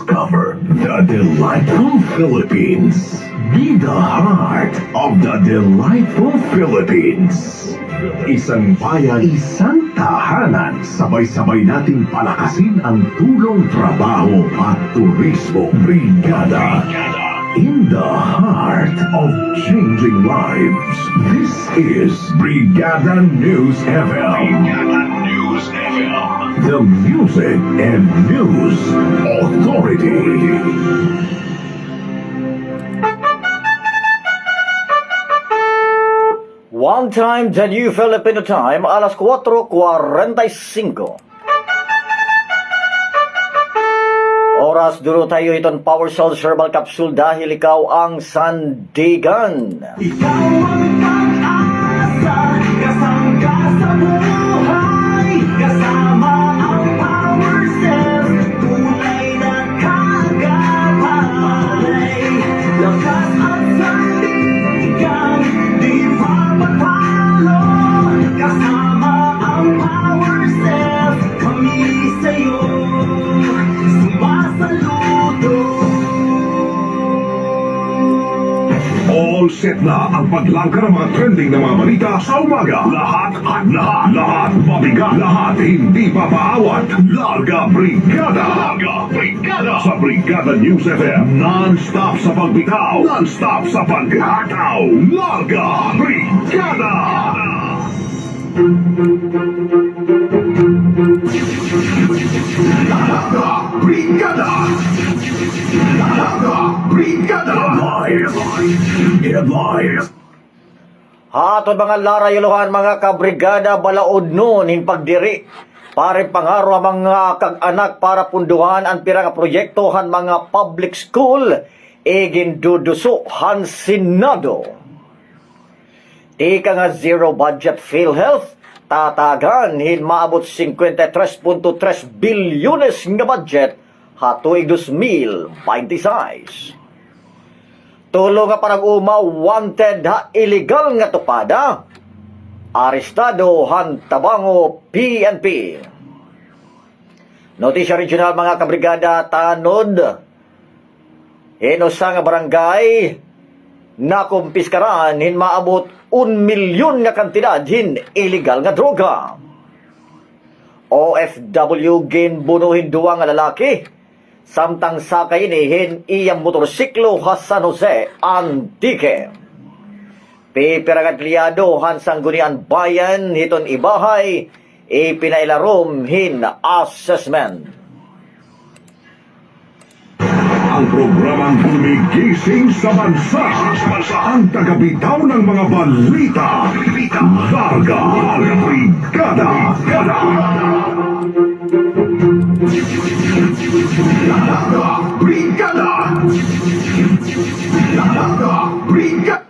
Discover the delightful Philippines. Be the heart of the delightful Philippines. Isang bayan, isang tahanan. Sabay-sabay nating palakasin ang tulong, trabaho at turismo. Brigada. In the heart of changing lives. This is Brigada News FM. Brigada News FM. The Music and News Authority. One time, the New Filipino Time, alas 4:45. Oras duro tayo itong Power Cells Herbal Capsule dahil ikaw ang sandigan. Ikaw ang pag-asa, kasangga sa buhay, kasama ang Power Cells, tunay na kagabay. Lakas at sandigan, di mapatalo, kasama ang Power Cells, kami sa'yo. All set na ang paglangka ng mga trending na mga balita sa umaga. Lahat, mabigat. Lahat hindi papaawat. Larga Brigada. Sa Brigada News FM. Non-stop sa pagbitaw. Non-stop sa paghataw. Larga Brigada. Larga Brigada. Larga Brigada. Headlines. Hatod mga larayuluhan mga kabrigada balaod nun in pagdiri. Pare pangaro ang mga kag-anak para punduhan ang pirang proyektohan mga public school. Egin duduso han Senado. Ika nga zero budget PhilHealth. Tatagan hin maabot 53.3 bilyones nga budget hatuig 2026. Tulo nga parang wanted ha illegal nga tupada. Arestado han Tabango PNP. Notisya regional mga kabrigada tanod. Inusa nga barangay na kumpiskaran hin maabot 1 milyon nga kantidad hin illegal nga droga. OFW ginbunuhin duwa nga lalaki. Samtang sakay inihin iyang motorsiklo ha San Jose, Antique. Pipiragat liyado han sanggunian bayan hiton ibahay, ipinailarom hin assessment. Ang programang gumigising sa bansa. Ang tagabitaw ng mga balita. Larga Brigada. Larga Brigada. Larga Brigada.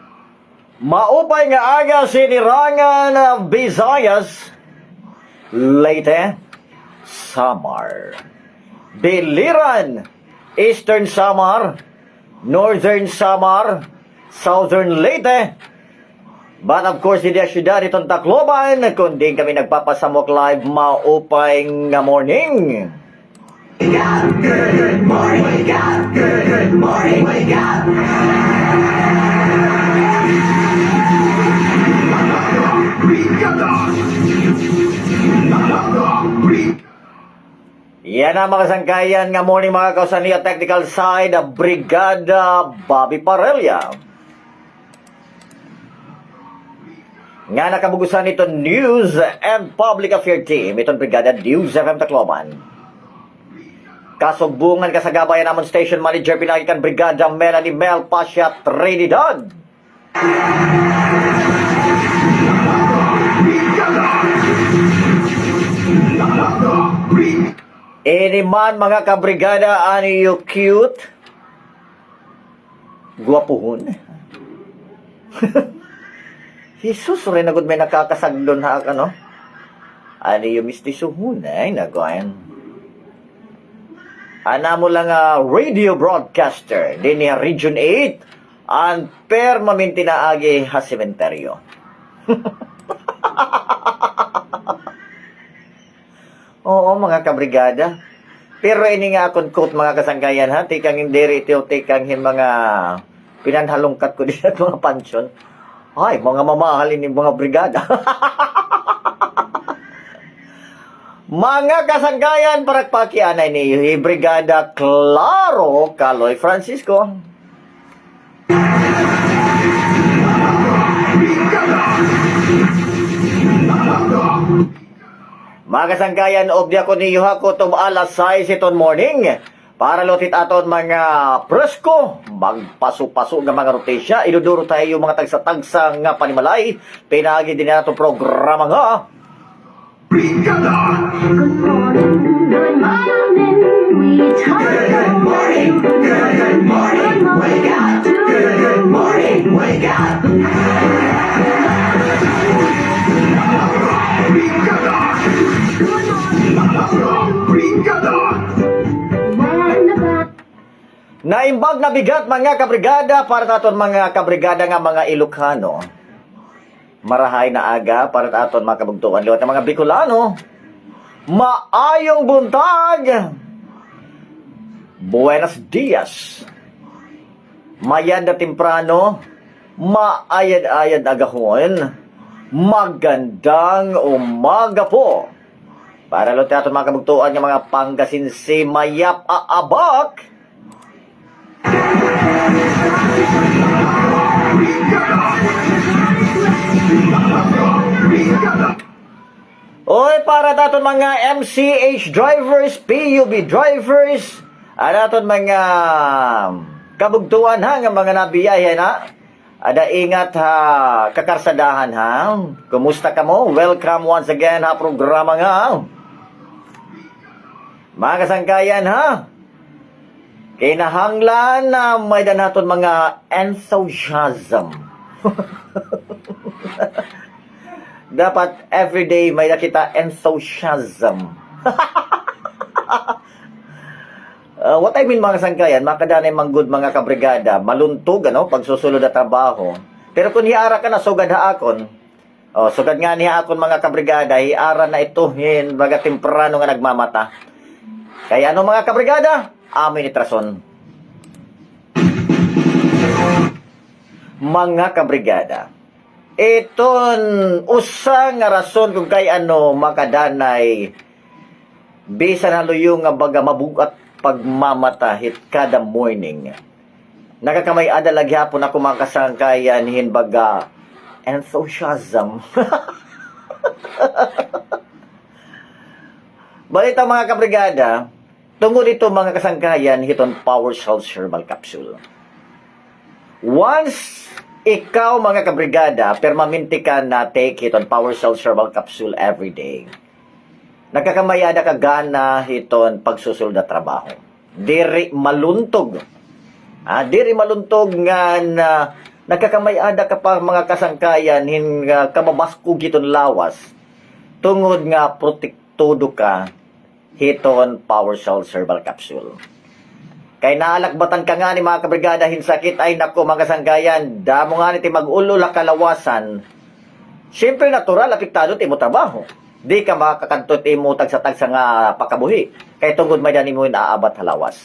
Maupay nga aga sinirangan ng Visayas, Leyte, Samar, Biliran, Eastern Samar, Northern Samar, Southern Leyte. But of course, hindi ang syudad itong Tacloban, kundi kami nagpapasamok live maupay nga morning. Wake up, good morning, wake up, good morning, wake up. Brigada. Yan ang mga sangkayan nga morning mga kausaniya technical side, Brigada Bobby Parella. Nga nakabugusan ito News and Public Affairs Team, itong Brigada News FM Tacloban. Kasugbungan kasagabayan namon Station Manager pinagikan Brigada Melanie Mel Pasha Trinidad. Iniman mga kabrigada aniyo cute. Guwapuhon. Jesus, rin agad may nakakasaglon ha ano. Aniyo mistisuhon ay nagayon. Ana mo lang radio broadcaster din ni Region 8 ang permanente na agi ha sementeryo. Oo mga kabrigada. Pero ini nga akong quote mga kasangkayan ha, tikang hindi rito, tikang hin mga pinanhalungkat ko din at mga pansyon. Ay, mga mamahalin yung mga brigada. Mga kasangkayan, parakpakianay ni Brigada Claro Caloy Francisco. Mga kasangkayan, obya ko ni Yuhako tum alas 6 iton morning. Para lotit aton mga presko, magpaso-paso nga mga rotasya, iduduro tayo yung mga tagsa-tagsa nga panimalay. Pinagi din nato programa nga. Brigada! Good morning, we talk. Good morning, wake up. Good morning, wake up. Brigada! Brigada! Naimbag na bigat mga kabrigada para taton mga kabrigada nga mga Ilocano. Marahay na aga para taton mga kabugtuan liwat ng mga Bicolano. Maayong buntag. Buenos dias. Mayad na temprano. Maayad-ayad agahon. Magandang umaga po. Para lote aton mga kabugtuan ng mga Pangasinsi mayap aabak. Oy, para daton mga MCH drivers, PUB drivers, daton mga kabugtuan ha, nga mga nabiyaya na. Ada ingat ha, kakarsadahan ha. Kumusta ka mo? Welcome once again ha, programa nga. Mga kasangkayan ha. Kinahanglan na may danaton mga enthusiasm. Dapat everyday may nakita enthusiasm. What I mean mga sangkayan, makadanay manggod mga kabrigada, maluntog ano, pagsusulod na trabaho. Pero kung hiara ka na, sugad haakon. Sugad nga niya akon mga kabrigada, hiara na ito, hin, baga temprano nga nagmamata. Kaya ano mga kabrigada? Amin itrason. Mga kabrigada, iton usa nga rason kung kay ano makadanay bisan haluyong nga baga mabugat pagmamatahit kada morning. Nakakamay ada lagi hapon ako mga kasangkayan hin baga enthusiasm. Balita mga kabrigada, tungod ito mga kasangkayan hiton Power Cells Herbal Capsule. Once ikaw mga kabrigada, permanente ka na take hiton Power Cells Herbal Capsule every day. Nagkakamayada ka gana hiton pagsusul na trabaho. Diri maluntog. Diri maluntog nga na nagkakamayada ka pa mga kasangkayan hin kamabaskog hiton lawas. Tungod nga protektudo ka hiton Power Cells Herbal Capsule. Kay naalakbatan ka nga ni mga kabrigada hinsakit ay nako mga kasangkayan, damo nga ni ti mag-ulo la kalawasan. Siyempre natural apektado ti mo trabaho. Di ka makakantot imo tagsa-tagsa nga pakabuhi. Kay tungod may dani mo inaabat halawas.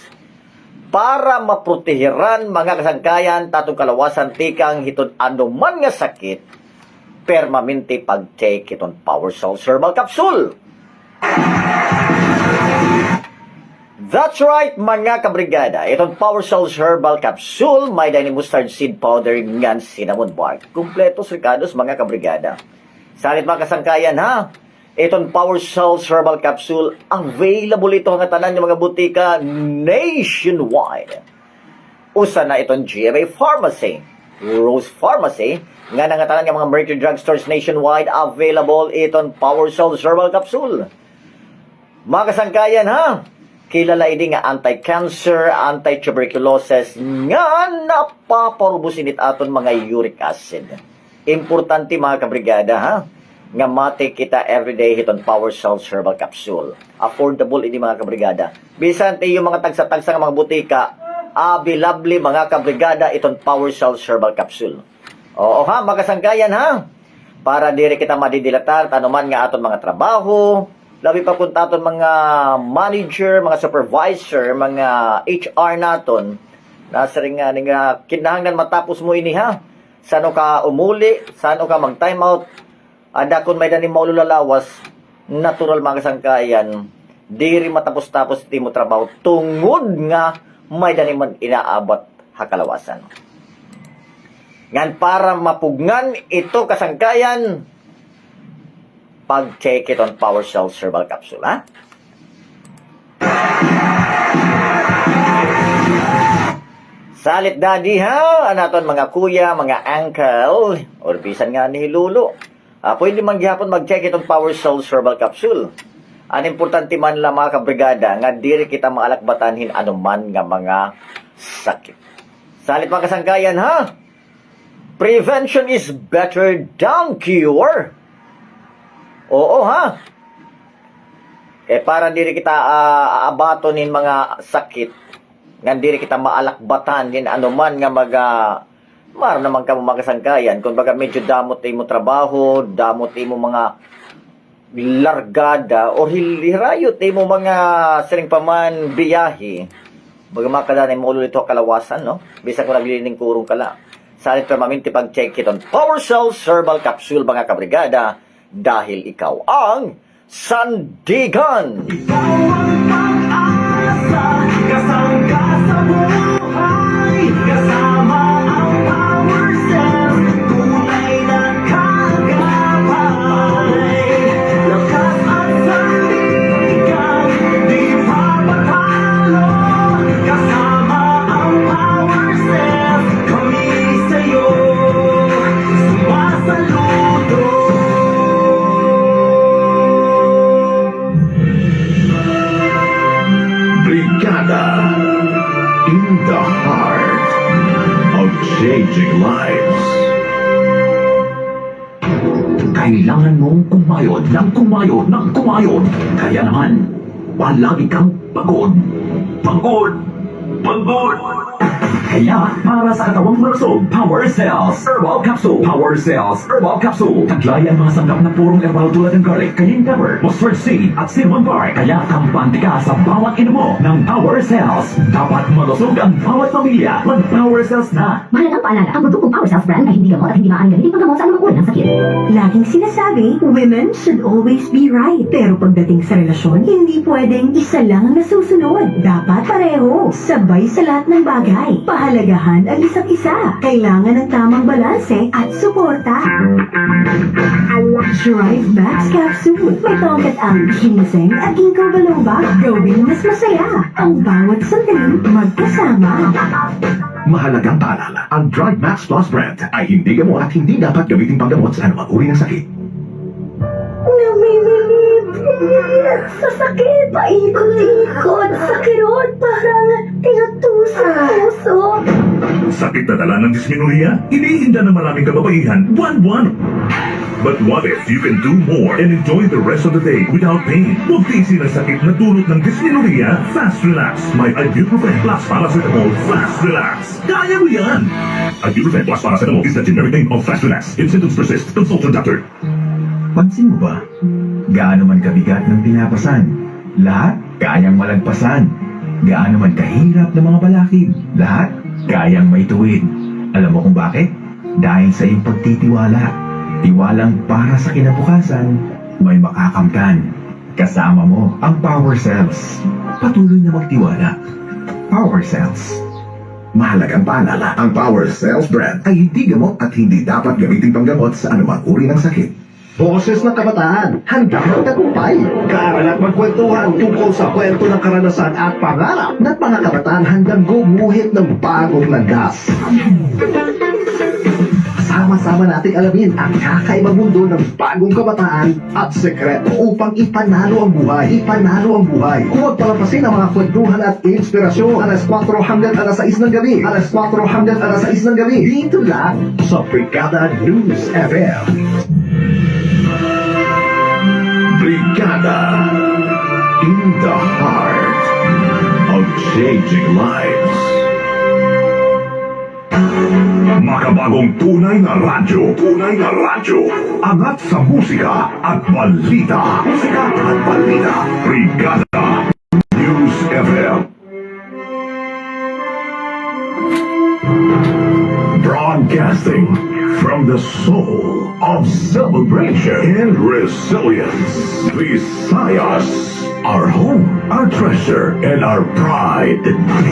Para maprotehiran mga kasangkayan tatong kalawasan tikang hiton anuman nga sakit, permanente pag-take hiton Power Cells Herbal Capsule. That's right mga kabrigada. Itong Power Cells Herbal Capsule may dani mustard seed powder ngan cinnamon bark. Kumpleto sirkados mga kabrigada. Salit mga kasangkayan ha. Itong Power Cells Herbal Capsule available ito nga tanan ng mga butika nationwide. Usa na itong GMA Pharmacy, Rose Pharmacy, nga nangatanan ng mga Mercury Drugstores nationwide available itong Power Cells Herbal Capsule. Mga kasangkayan ha. Kilala ini nga anti-cancer, anti-tuberculosis nga napaparubusin aton mga uric acid. Importante mga kabrigada ha, nga mate kita everyday hiton Power Cells Herbal Capsule. Affordable ini mga kabrigada. Bisan yung mga tagsa-tagsa nga mga butika, available mga kabrigada iton Power Cells Herbal Capsule. Oo ha, mga kasangkayan ha, para diri kita madidilatar tanuman nga aton mga trabaho, labi pa kung taton mga manager, mga supervisor, mga HR naton, nasa rin nga kinahanglan matapos mo ini ha. Sano ka umuli, sano ka mag-time out, ada kung may daning maululalawas, natural mga kasangkayan, di rin matapos-tapos di mo trabaho, tungod nga may daning man inaabot hakalawasan. Ngan para mapugnan ito kasangkayan, pag-check it on Power Cells Herbal Capsule, ha? Salit daddy ha, anaton mga kuya, mga uncle, or bisan nga ni Lulu. Pwede man gihapon mag-check it on Power Cells Herbal Capsule. Ang importante man lang mga kabrigada, nga diri kita maalakbatanhin anuman nga mga sakit. Salit mga kasangkayan ha, prevention is better than cure. Oo ha. Para diri kita aabatonin mga sakit, nga diri kita maalakbatan din anuman nga maro naman ka mo makasangkayan. Kung baga medyo damot mo trabaho, damot mo mga largada, o hirayot mo mga siling paman biyahe. Baga makadanay mo ulit ito kalawasan, no? Bisa ko naglilining kurong kala. Salit permanente pag-check it on Power Cells Herbal Capsule mga kabrigada, dahil ikaw ang sandigan. Ikaw ang pag-asa, kasangga sa buhay, kasama ang Power Cells, tunay na kagabay. Lakas at sandigan, di papatalo, kasama ang Power Cells, kami sa'yo, sumasaludo. Brigada in the heart of changing lives. Kailangan mong kumayod ng kumayod ng kumayod. Kaya naman, palagi kang pagod. Pagod! Pagod! Kaya, para sa katawang malusog, Power Cells Herbal Capsule. Power Cells Herbal Capsule. Taglay ang mga sanggap na purong herbal tulad ng garlic, cayenne pepper, mustard seed, at cinnamon bark. Kaya kampante ka sa bawat inumo ng Power Cells. Dapat malusog ang bawat pamilya. Mag-Power Cells na. Mahalagang paalala, ang produkong Power Cells brand ay hindi gamot at hindi maaaring gamitin panggamot sa anumang uri ng sakit. Laging sinasabi, women should always be right. Pero pagdating sa relasyon, hindi pwedeng isa lang ang nasusunod. Dapat pareho, sabay sa lahat ng bagay. Pahalagahan ang isa't isa. Kailangan ng tamang balanse at suporta. Drive Max Capsule. May tongkat ang ginseng at ginkgo biloba. Gawing mas masaya ang bawat sandaling magkasama. Mahalagang paalala, ang Drive Max Plus brand ay hindi gamot at hindi dapat gamitin panggamot sa anumang uri ng sakit. Namimilip sa sakit. Paikot-ikot sa kirot. Parang tinutusok-tusok. Sakit na dala ng dysmenorrhea? Iniinda ng maraming kababaihan buwan-buwan. But what if you can do more and enjoy the rest of the day without pain? Huwag tiisin ang sakit na dulot ng dysmenorrhea. Fast Relax. May Ibuprofen plus Paracetamol. Fast Relax. Kaya mo yan! Ibuprofen plus Paracetamol is the generic name of Fast Relax. If symptoms persist, consult your doctor. Pansin mo ba? Gaano man kabigat ng pinapasan, lahat kayang malagpasan. Gaano man kahirap ng mga balakid, lahat kayang maituwid. Alam mo kung bakit? Dahil sa iyong pagtitiwala. Tiwalang para sa kinabukasan, may makakamtan. Kasama mo ang Power Cells. Patuloy na magtiwala. Power Cells. Mahalagang paalala, ang Power Cells brand ay hindi gamot at hindi dapat gamitin panggamot sa anumang uri ng sakit. Boses ng kabataan, handang magtagumpay. Kaaral at magkwentuhan tungkol sa kwento ng karanasan at pangarap ng mga kabataan handang gumuhit ng bagong landas. Sama-sama nating alamin ang kakaibang mundo ng bagong kabataan at sekreto upang ipanalo ang buhay. Ipanalo ang buhay. Huwag palampasin ang mga kwentuhan at inspirasyon. Alas 4 hanggang alas 6 ng gabi. Alas 4 hanggang alas 6 ng gabi. Dito lang sa Brigada News FM. Brigada in the heart of changing lives. Makabagong tunay na radyo. Tunay na radyo. Angat sa musika at balita. Musika at balita. Brigada News FM. Broadcasting from the soul of celebration and resilience. Visayas, our home, our treasure, and our pride.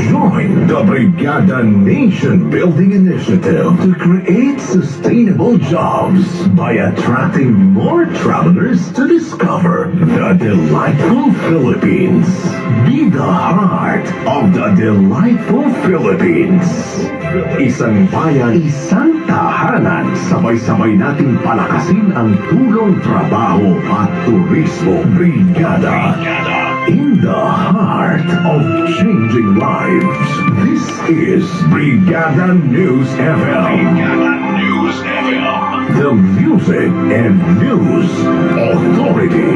Join the Brigada Nation Building Initiative to create sustainable jobs by attracting more travelers to discover the delightful Philippines. Be the heart of the delightful Philippines. Isang bayan, isang tahanan. Sabay-sabay nating palakasin ang tulong, trabaho at turismo. Brigada. In the heart of changing lives. This is Brigada News FM. Brigada News FM. The Music and News Authority.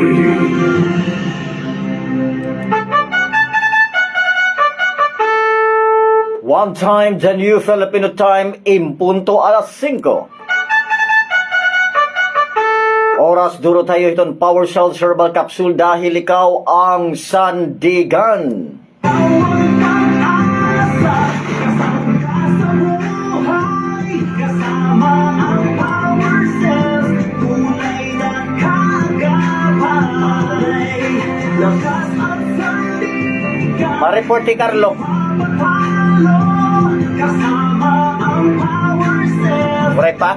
One time, the new Filipino time, impunto alas 5. Oras duro tayo itong Power Cell Herbal Capsule dahil ikaw ang sandigan. Mariporti Carlo. Correct pa?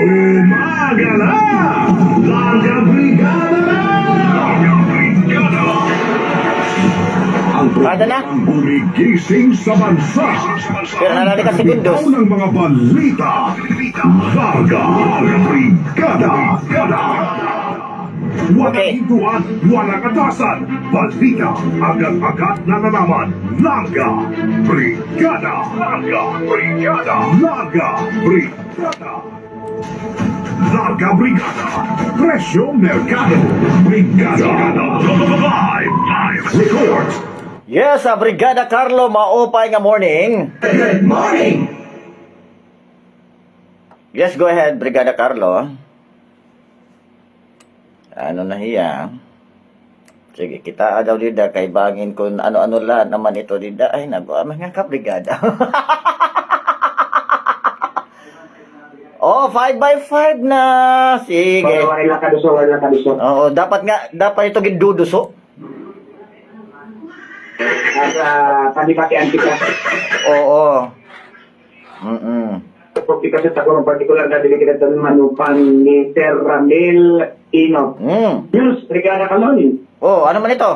Umaga na! Larga Brigada na! Larga Brigada! Ang Brigada na? programang gumigising sa bansa. Pero nalali ka segundos. Bitaw ng mga balita. Larga Brigada! Walang Okay. hintuan, walang atasan. Balita, agad-agad na nalaman. Larga Brigada! Larga Brigada! Larga Brigada! Larga Brigada! Presyo Mercado! Brigada! Live reports! Yes, Brigada Carlo, maupay nga morning. Good morning! Yes, go ahead, Brigada Carlo. Ano na hiya? Sige, kita daw dida kay bangin kung ano-ano lahat naman ito dida. Ay, mga kabrigada. Oh, 5x5 na. Sige. Wala kaduso. Oo, dapat ito giduduso. Panipatian kita. Oo. Porque kasi tako ng particular na delegate ng manupan ni Sir Ramil Ino. News, Brigada Kaloni. Oh, ano man ito?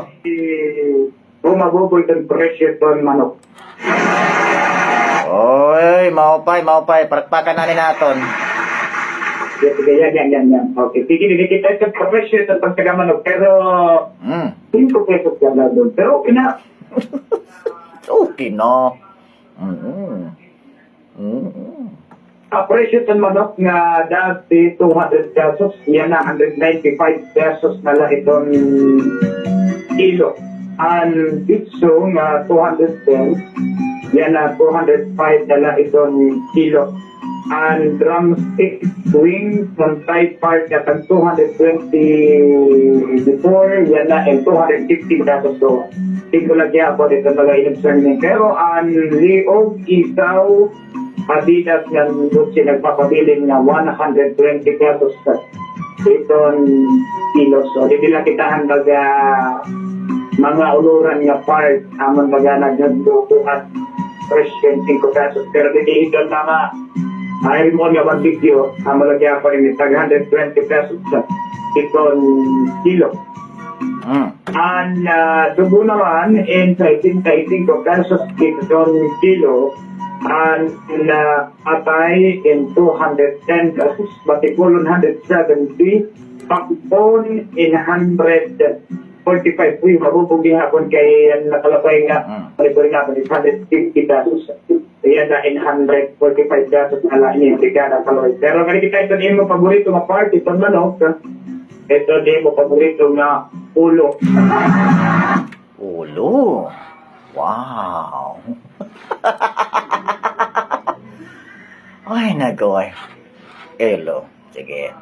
Bumaboboy ng presyo ng manok. Oy, maupay. Parakpakan na ni naton. Yan. Okay, sige, kita sa presyo ng pagtaga-manok. Pero, 5 pesos yan lang doon. Pero, Okay na. presyo ng manok nga dati 200 pesos, yan na 195 pesos na lang itong kilo. Ang bitso nga 210, yan na 205 na lang itong kilo. Ang drumstick wing ng Thai part na tag 220 before, yan na 250 pesos doon. Hindi ko lagi ako dito mga inobserve. Pero ang liog, isaw, Adidas ng Gucci nagpapabiling na 120 pesos sa itong kilo. So, hindi lang kitahan baga mga uluran nga part amon baga nagduduko at fresh 25 pesos. Pero hindi ito na ay mo nga one video amon lagi ako rin 120 pesos sa itong kilo. Ang dugo naman in 35 pesos itong kilo. And atay in 210 pesos, Batikulon 170, Pakpon in 145. Uy, mabubugi hapon kay nakalapay nga, malipuri nga 150 pesos. Iyan na in 145 pesos na lang yung brigada kaloy. Pero kani kita ito din mo paborito nga party itong manok. Ito din mo paborito nga ulo. Ulo. Wow. Ay, nagoy. Elo. Sige.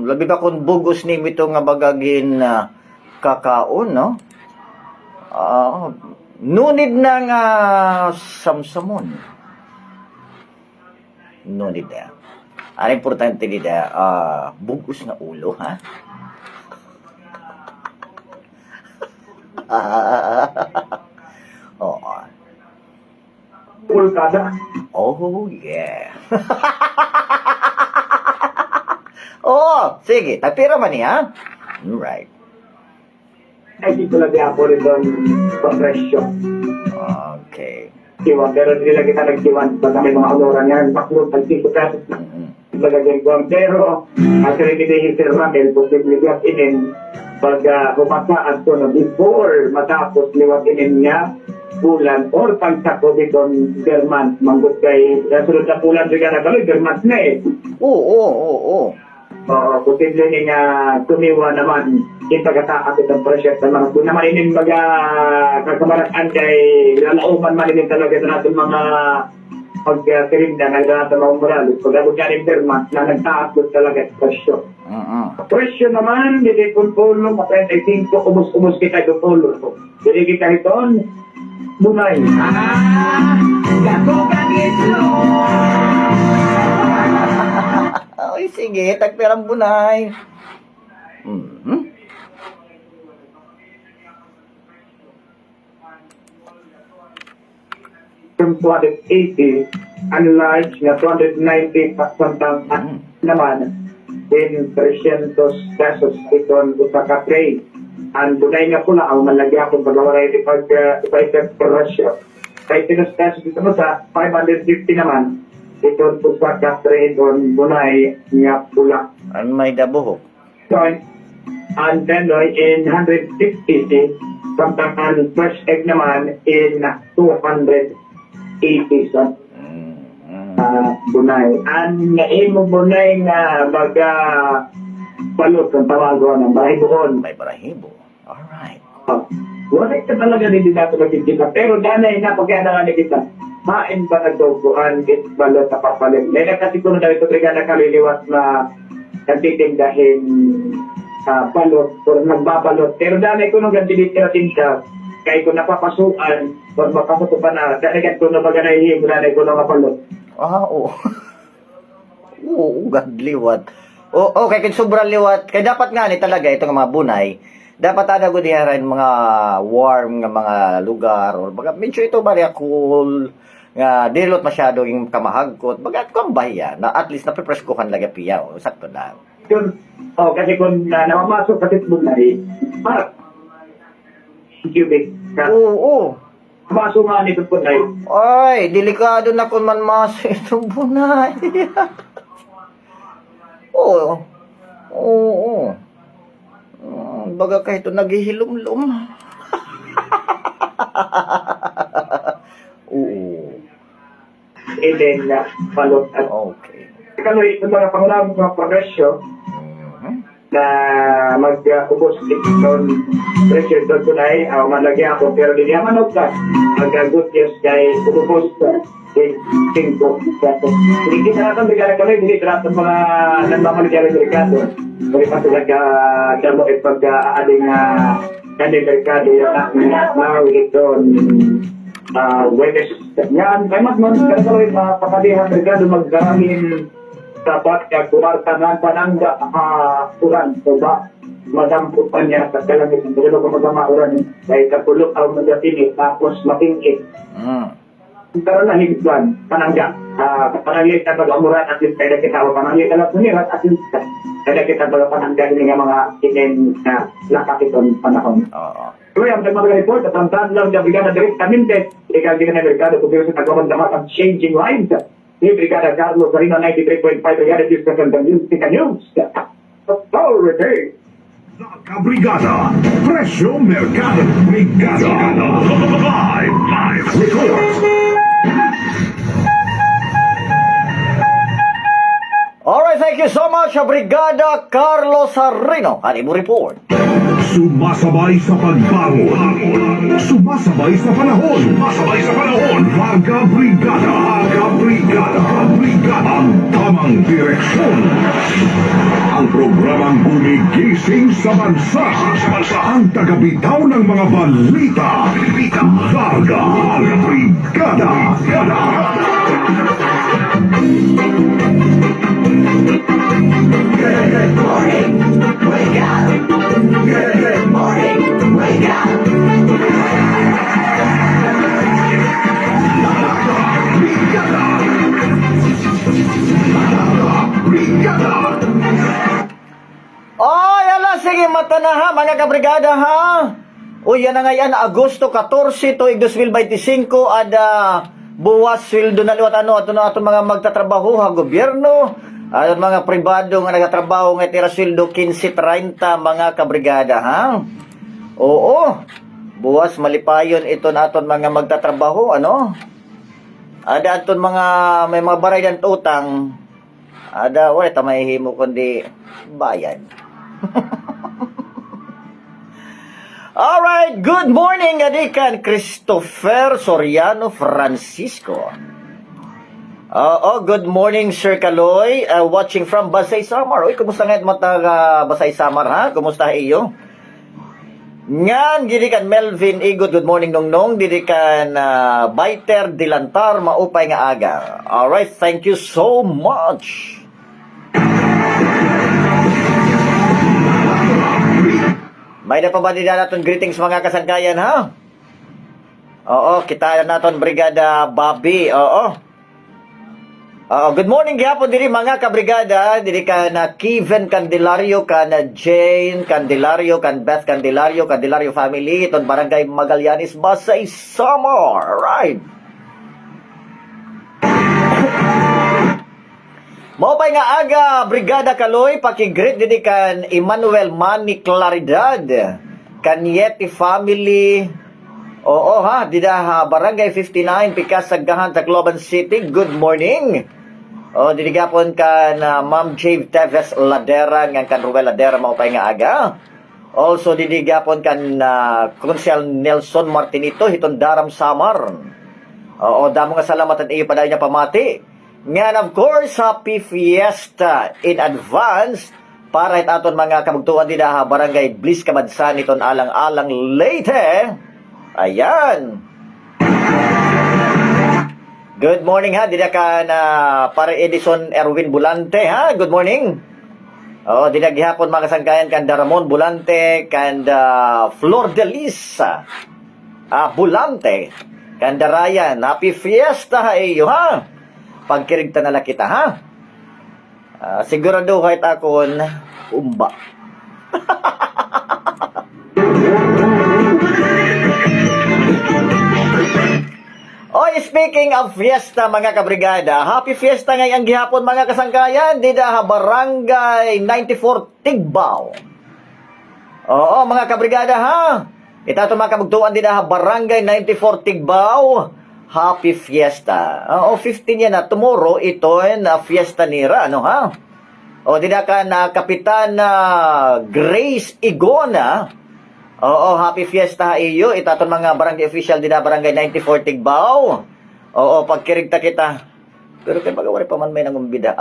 Labi ba kung bugos ni ito nga bagagin kakaon, no? Nunid na nga samsamon. Nunid na. Ang importante nila, bugos na ulo, ha? Oo. Pulkada. Oh, yeah. Oh, sige. Tapira man niya. Right. Ay, dito lagi ako rin doon sa presyo. Okay. Diwan, pero hindi lang kita nagdiwan. Basta may mga oloran yan. Baklog, pag-5 pesos na. Lagagyan ko. Pero, ang kredibihin si Ramel, posible liwat inin pag humasaan ko na before matapos liwat inin niya bulan or pagsako ditong German. Manggut kay sunod na bulan siya na kaloy, German na eh. Oo. Posible niya tumiwa naman yung pagkataas itong presyo naman. Kung naman inin baga kakamaraan kay lalauman man inin talaga na natin mga pagkirinda na natin mga moralis. Pag ako dyan yung German na nagtaas doon talaga yung presyo. Presyo naman, hindi kung pulo, mapentay 5, umus kita yung pulo. Hindi kita iton, bunay. Ay, sige. Tagpirang bunay. From 280, unlike na 290 pasantang naman in 300 pesos iton sa ka-trade. Ang bunay nga pula, ang malagyan kung pag-awaray ipag-effect per ratio. Kaya 300 pesos ito mo sa 550 naman, iton po sa ka-trade on bunay nga pula. Ano may dabuhok? So, and then in 150, samtang ang fresh egg naman in 280. So, bunay. Ang naimo bunay nga baga balot ang tawago ng barahiboon. May barahibo. Alright. Wala ka talaga din nato nagkikita. Pero danay na pagkana nga kita. Main ba nagdobuan it balot na papalit. Lena kasi kung na ito trigana kaliliwas na nagtitindahin balot or nagbabalot. Pero danay ko nung ganti dito na tinta. Kaya kung napapasuan or makapatupan na, danay ko na baga nahihim, danay ko na mapalot. Oo. Oo, liwat. Okay, kaya sobrang liwat. Kaya dapat nga ni talaga itong mga bunay, dapat ana ko diharan mga warm nga mga lugar or baga medyo ito bariya cool nga dilot masyado yung kamahagkot. Baga kambaya na at least napipreskuhan lagi piyaw. Sakto lang. Yun, kasi kung namamasok kasi bunay, parang cubic. Oo. Maso nga nito bunay. Ay, delikado na kung man maso itong bunay. Oo. Baga kahit ito naghihilom-lom. Oo. And then, palot at Okay. kaloy, yung mga pangulang mga progresyo na mag-ubos itong presyo doon tunay, malagyan ako, pero hindi naman ka, mag-good years kay ubos ka, kay 5 pesos. Hindi kita natin bigyan kaloy, hindi kita natin mga nagmamaligyan ng merkado. Kung pa sila damo pag-aaling kanil merkado yung now ito Webes. Yan, kay Magnon, kaya kaloy, papalihan merkado maggaramin dapat kaya kumartanan panangga uran so ba madampot pa niya sa kalamit ng dilo ko magama uran kaya kapulok ang magatini tapos matingkit pero na higwan panangga pananglit na pag-amuran at yung kaya kita o pananglit na sunirat at yung kaya kita panangga ng mga inin na lakakiton panahon. Kaya ang mag-report at ang lang na bigyan na direct kaminte ikaw din na merkado kung sa nagkamandamat ang changing lives. Ni Brigada Carlos Marino 93.5 Brigada News News. Authority. Kabrigada, Presyo Merkado, Brigada, Live Report. Alright, thank you so much, Brigada Carlos Harino. Ano mo report? Sumasabay sa pagbangon. Sumasabay sa panahon. Sumasabay sa panahon. Varga Brigada. Varga Brigada. Brigada. Ang tamang direksyon. Ang programang gumigising sa bansa. Ang tagabitaw ng mga balita. Varga Brigada. Good morning, wake up. Good morning, wake up. Ay, ala, sige, mata na ha, mga kabrigada ha. Uy, yan na nga yan, Agosto 14, tuig 2025, ada buwas sweldo na liwat ano, ato na ato mga magtatrabaho ha, gobyerno, at mga pribado nga nagatrabaho nga tira sweldo 15-30, mga kabrigada ha. Oo, buwas malipayon ito na aton mga magtatrabaho, ano. Ada aton mga, may mga barayan utang, ada, wala tamay himo kundi bayad. Alright, good morning, Adikan Christopher Soriano Francisco. Good morning, Sir Kaloy. Watching from Basay Samar. Uy, kumusta ngayon mata Basay Samar, ha? Kumusta iyo? Ngan, didikan Melvin Igot, good morning nong didikan Biter Dilantar, maupay nga aga. Alright, thank you so much. May na pa ba din natin greetings mga kasangkayan, ha? Oo, kita na natin Brigada Bobby, oo. Good morning gihapon diri mga kabrigada, diri ka na Kevin Candelario, ka na Jane Candelario, kan Beth Candelario, Candelario family, iton barangay Magallanes, Basay Samar, right? Maupay nga aga, Brigada Kaloy, pakigreet din kan Emmanuel Manny Claridad, kan Yeti family, oo ha, dida ha, Barangay 59, Pikas, Sagdahan, Tacloban City, good morning. O, didigapon kan Ma'am Jave Teves Ladera, ngan kan Ruel Ladera, maupay nga aga. Also, didigapon kan Konsel Nelson Martinito, hiton Daram Samar. Oo, damo nga salamat at iyo pa niya pamati. Ngan, of course, happy fiesta in advance para aton mga kabugtuan din ha, Barangay Bliss Kabadsan iton alang-alang Leyte. Ayan. Good morning ha, dida ka na para Edison Erwin Bulante ha. Good morning. Oh, dida gihapon mga kasangkayan kan Ramon Bulante, kan Flor de Lis Bulante, kan Ryan. Happy fiesta ha iyo ha. Pagkirigta na lang kita, ha? Sigurado kahit akon, umba. Oy, speaking of fiesta, mga kabrigada, happy fiesta ngayong gihapon, mga kasangkayan, dida ha, Barangay 94 Tigbaw. Oo, mga kabrigada, ha? Ito mga kabugtuan dida ha, Barangay 94 Tigbaw. Happy fiesta. 15 yan na. Tomorrow, ito na fiesta nira. Ano ha? O, dida ka na Kapitan Grace Igona. Oo, happy fiesta ha iyo. Itaton mga barangay official dida Barangay 94 Tigbaw. Oo, pagkirigta kita. Pero kaya pag-awari pa man may nangumbida.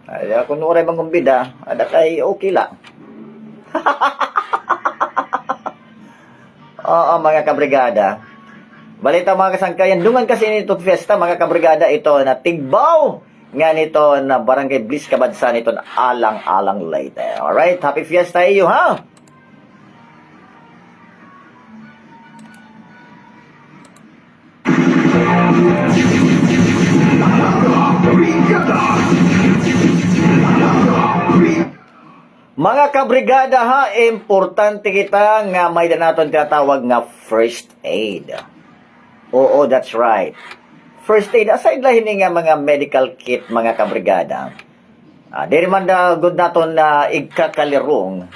Ay, kung uray mangumbida, ada kay okay la. Oo, mga kabrigada. Balita mga kasangkayan, dungan kasi nito fiesta mga kabrigada ito na Tigbaw nga nito na Barangay Bliss Kabadsan ito na alang-alang Leyte. Alright, happy fiesta iyo ha. Mga kabrigada ha, importante kita nga may na natin tinatawag nga first aid. Oo, that's right. First aid, aside lahin nga mga medical kit, mga kabrigada. Di man da good naton na igkakalirong.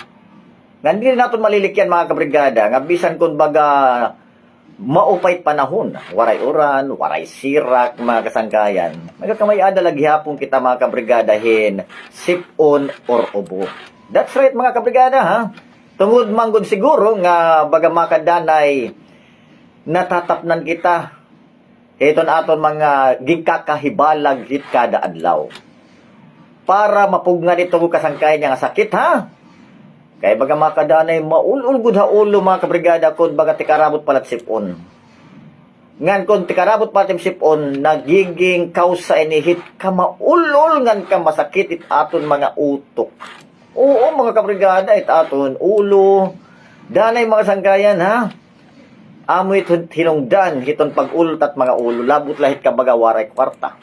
Nga hindi naton malilikyan mga kabrigada, nga bisan kung baga maupay panahon, waray uran, waray sirak, mga kasangkayan. Magkakamay adalagi hapon kita mga kabrigadahin, sipon or ubo. That's right mga kabrigada ha. Tungod manggod siguro nga baga makadanay natatapnan kita. Ito na aton mga gikakahibalag hit kada adlaw. Para mapugnan itong kasangkayan nga sakit ha. Kaya baga makadanay maulul gud ha ulo mga kabrigada kung baga tikarabot palat sipon. Ngan kung tikarabot palat sipon nagiging kausa inihit ka maulul ngan ka masakit it aton mga utok. Oo mga kabrigada it aton ulo. Danay mga sangkayan ha. Amoy hinungdan hiton pag-ulot at mga ulo labot lahit ka baga waray kwarta.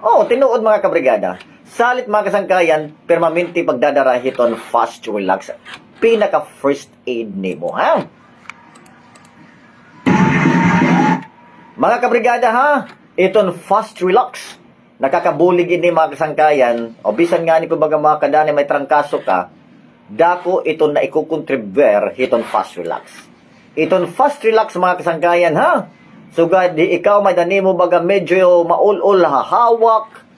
Oh, tinuod mga kabrigada. Salit mga kasangkayan, permanente pagdadara hiton fast relax. Pinaka first aid nimo, ha? Mga kabrigada ha, iton fast relax. Nakakabulig ini mga kasangkayan, o bisan nga ni kumbaga mga kadani may trangkaso ka, dako iton na ikukontribuer hiton fast relax. Iton fast relax mga kasangkayan ha. Sugad di ikaw may dani mo baga medyo maul-ul hahawak.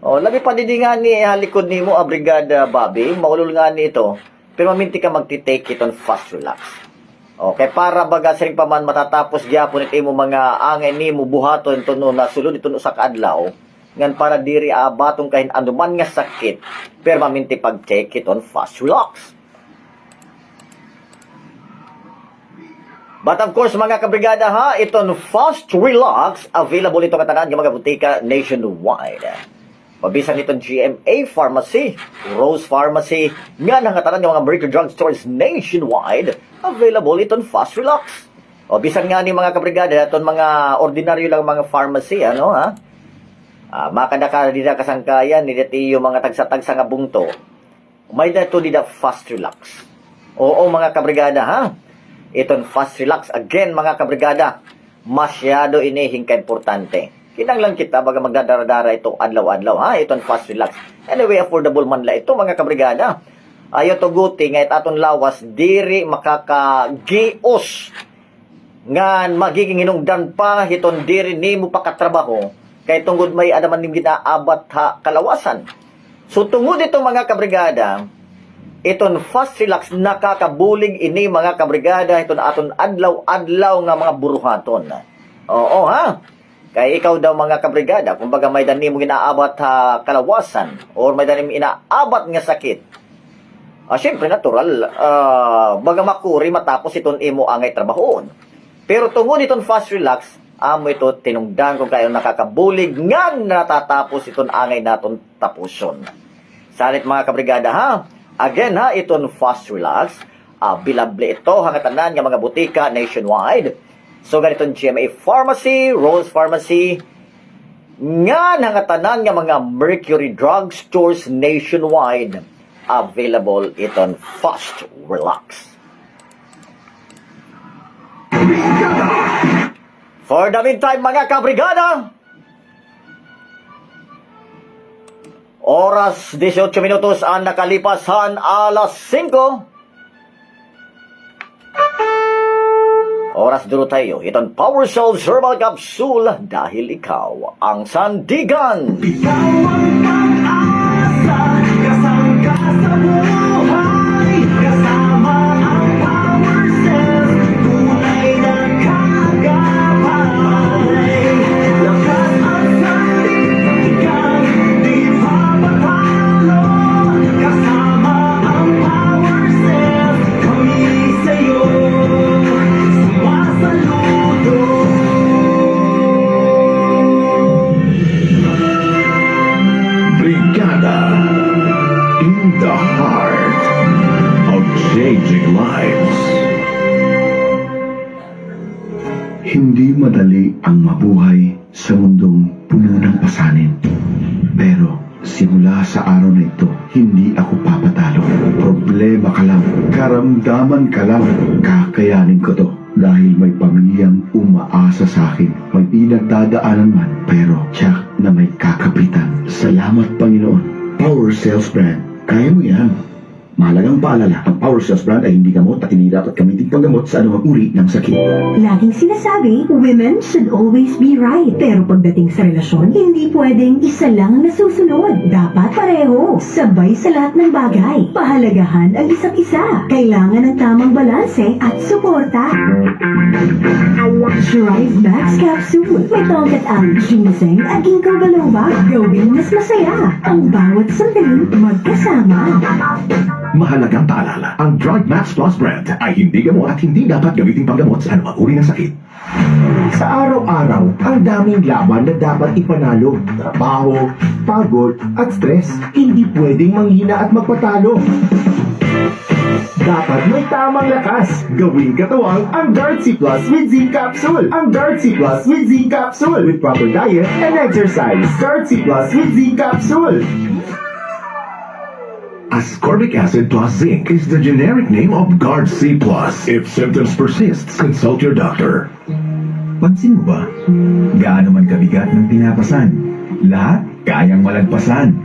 O labi pa di nga ni halikod nimo Brigada Bobby, maulul nga ni ito. Pero maminti ka magti-take iton fast relax. Okay, para baga sering pa man matatapos gyapon iti mo mga angay nimo buhaton tuno na sulod ito sa kaadlaw. Ngan para diri abatong kahin anuman nga sakit, pero maminti pag-take iton fast relax. But of course, mga kabrigada ha, iton fast relax, available ito katanan ng mga butika nationwide. Pabisan itong GMA Pharmacy, Rose Pharmacy, nga nangatanan ng mga Mercury Drug Stores nationwide, available itong fast relax. O bisan nga ni mga kabrigada, itong mga ordinaryo lang mga pharmacy, ano ha? Makadaka dida kasangkayan, nidati yung mga tagsa-tagsa nga bungto. May dato dida fast relax. Oo mga kabrigada ha? Iton fast relax again mga kabrigada, masyado inihing ka-importante. Kinanglan kita baga magdadara-dara ito adlaw-adlaw ha, iton fast relax. Anyway, affordable man la ito mga kabrigada. Ayo to guti nga aton lawas diri makakagios ngan magiging hinungdan pa hiton diri nimo pakatrabaho kay tungod may adaman nim ginaabat ha kalawasan. So tungod ito mga kabrigada, iton fast relax nakakabulig ini mga kabrigada iton aton adlaw-adlaw nga mga buruhaton. Oo ha. Kaya ikaw daw mga kabrigada, kumbaga may dani mo inaabat ha kalawasan or may dani mo inaabat nga sakit. Syempre natural, baga makuri matapos iton imo angay trabahoon. Pero tungod iton fast relax, amo ito tinungdan kung kayo nakakabulig nga natatapos iton angay naton tapuson. Salit mga kabrigada ha. Again ha, iton fast relax, bilable ito hangatanan ng mga butika nationwide. So ganitong GMA Pharmacy, Rose Pharmacy, nga hangatanan ng mga Mercury Drug Stores nationwide. Available iton fast relax. For the meantime mga kabrigada, oras 18 minutos ang nakalipasan alas 5. Oras duro tayo, itong Power Cell Herbal Capsule dahil ikaw ang sandigan. Ikaw ang pag-asa, kasangka sa buhay, kasama ang Power Cell, tunay na kagabay. Lakas ang sandigan, di mapatalo, kasama ang Power Cell, kami sa'yo, sumasaludo. Brigada in the heart of changing lives. Hindi madali ang mabuhay sa mundong puno ng pasanin. Pero simula sa araw na ito, hindi ako papatalo. Problema ka lang, karamdaman ka lang, kakayanin ko to. dahil may pamilyang umaasa sa akin. May pinagdadaanan man, pero tiyak na may kakapitan. Salamat, Panginoon. Power Cells Brand, kaya mo yan. Mahalagang paalala, ang Power Cells Brand ay hindi gamot at hindi dapat gamitin panggamot sa anumang uri ng sakit. Laging sinasabi, women should always be right. Pero pagdating sa relasyon, hindi pwedeng isa lang ang nasusunod. Dapat pareho, sabay sa lahat ng bagay. Pahalagahan ang isa't isa. Kailangan ng tamang balanse at suporta. Shrive Max Capsule. May tongkat ang ginseng at ginkgo biloba. Gawing mas masaya ang bawat sandaling magkasama. Mahalagang paalala, ang Drive Max Plus brand ay hindi gamot at hindi dapat gamitin panggamot sa anumang uri ng sakit. Sa araw-araw, ang daming laban na dapat ipanalo. Trabaho, pagod, at stress. Hindi pwedeng manghina at magpatalo. Dapat may tamang lakas. Gawing katawang ang Guard-C Plus with Zinc Capsule. Ang Guard-C Plus with Zinc Capsule with proper diet and exercise. Guard-C Plus with Zinc Capsule. Ascorbic acid plus zinc is the generic name of Guard-C Plus. If symptoms persist, consult your doctor. Pansin mo ba? Gaano man kabigat ng pinapasan, lahat kayang malagpasan.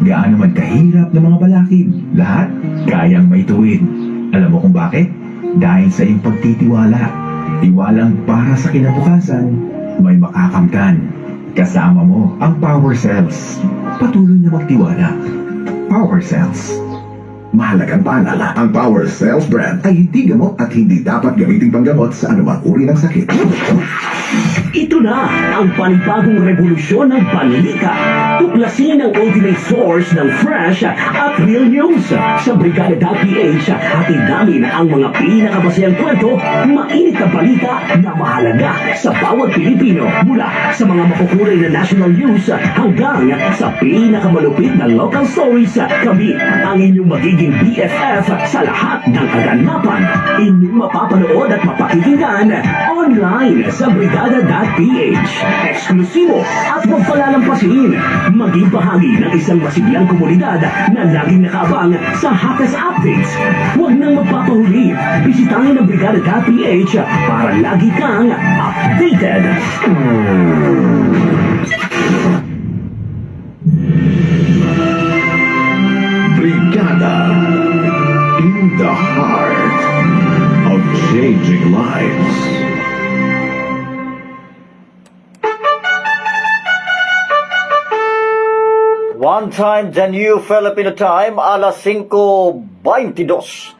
Gaano man kahirap ng mga balakid, lahat kayang maituwid. Alam mo kung bakit? Dahil sa iyong pagtitiwala. Tiwalang para sa kinabukasan, may makakamtan. Kasama mo ang Power Cells. Patuloy na magtiwala. Power Cells. Mahalagang paalala, ang Power Cells brand ay hindi gamot at hindi dapat gamitin panggamot sa anumang uri ng sakit. Ito na ang panibagong revolusyon ng panlika. Tuklasin ang ultimate source ng fresh at real news. Sa Brigada.ph, hatid namin ang mga pinakabasayang kwento, mainit na balita na mahalaga sa bawat Pilipino. Mula sa mga makukulay na national news hanggang sa pinakamalupit na local stories, kami ang inyong magiging BFF sa lahat ng kaganapan. Inyong mapapanood at mapakikinggan online sa Brigada.ph. Eksklusibo at magpalalampasin. Maging bahagi ng isang masiglang komunidad na laging nakaabang sa hakas updates. Huwag nang magpapahuli. Bisitahin ang Brigada.ph para lagi kang updated. Brigada, in the heart of changing lives. One time, the new Filipino time, alas 5:22.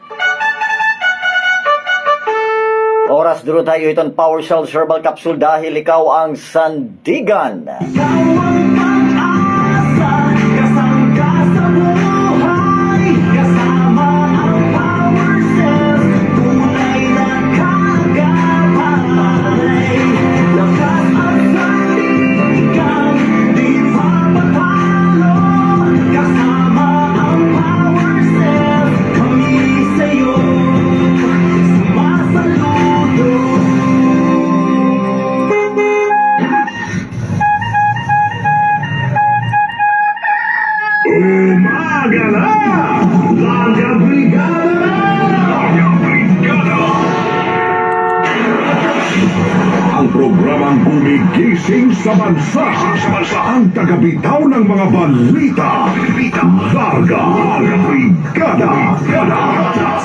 Oras duro tayo itong Power Cells Herbal Capsule dahil ikaw ang sandigan. Umaga na! Laga Brigada na! Laga Brigada! Ang programang gumigising sa bansa. Ang tagabitaw ng mga balita. Laga Brigada!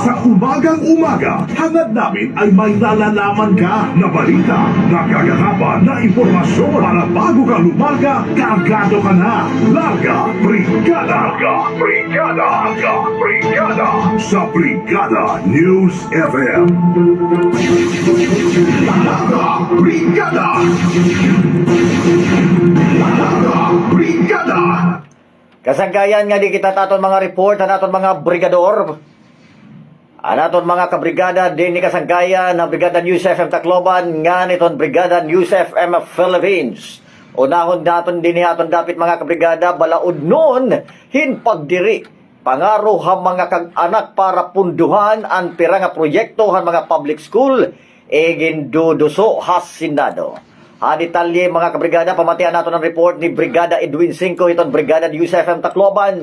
Sa umagang-umaga, hangad namin ay may nalalaman ka na balita, nagaganapan na impormasyon para bago ka lumaga, kagado ka na. Laga Brigada! Sa Brigada News FM. Laga Brigada! Kasangkayan nga di kita taton mga report, naton mga brigador. Anaton mga kabrigada din ni kasangkayan ng Brigada News FM Tacloban nga niton Brigada News FM Philippines. Unahon naton din aton dapit mga kabrigada balaod nun hinpagdiri pangaro ha mga kag-anak para punduhan ang pira nga proyekto han mga public school ginduduso has Senado. Detalye mga kabrigada, pamatian nato ng report ni Brigada Edwin 5 iton Brigada News FM Tacloban.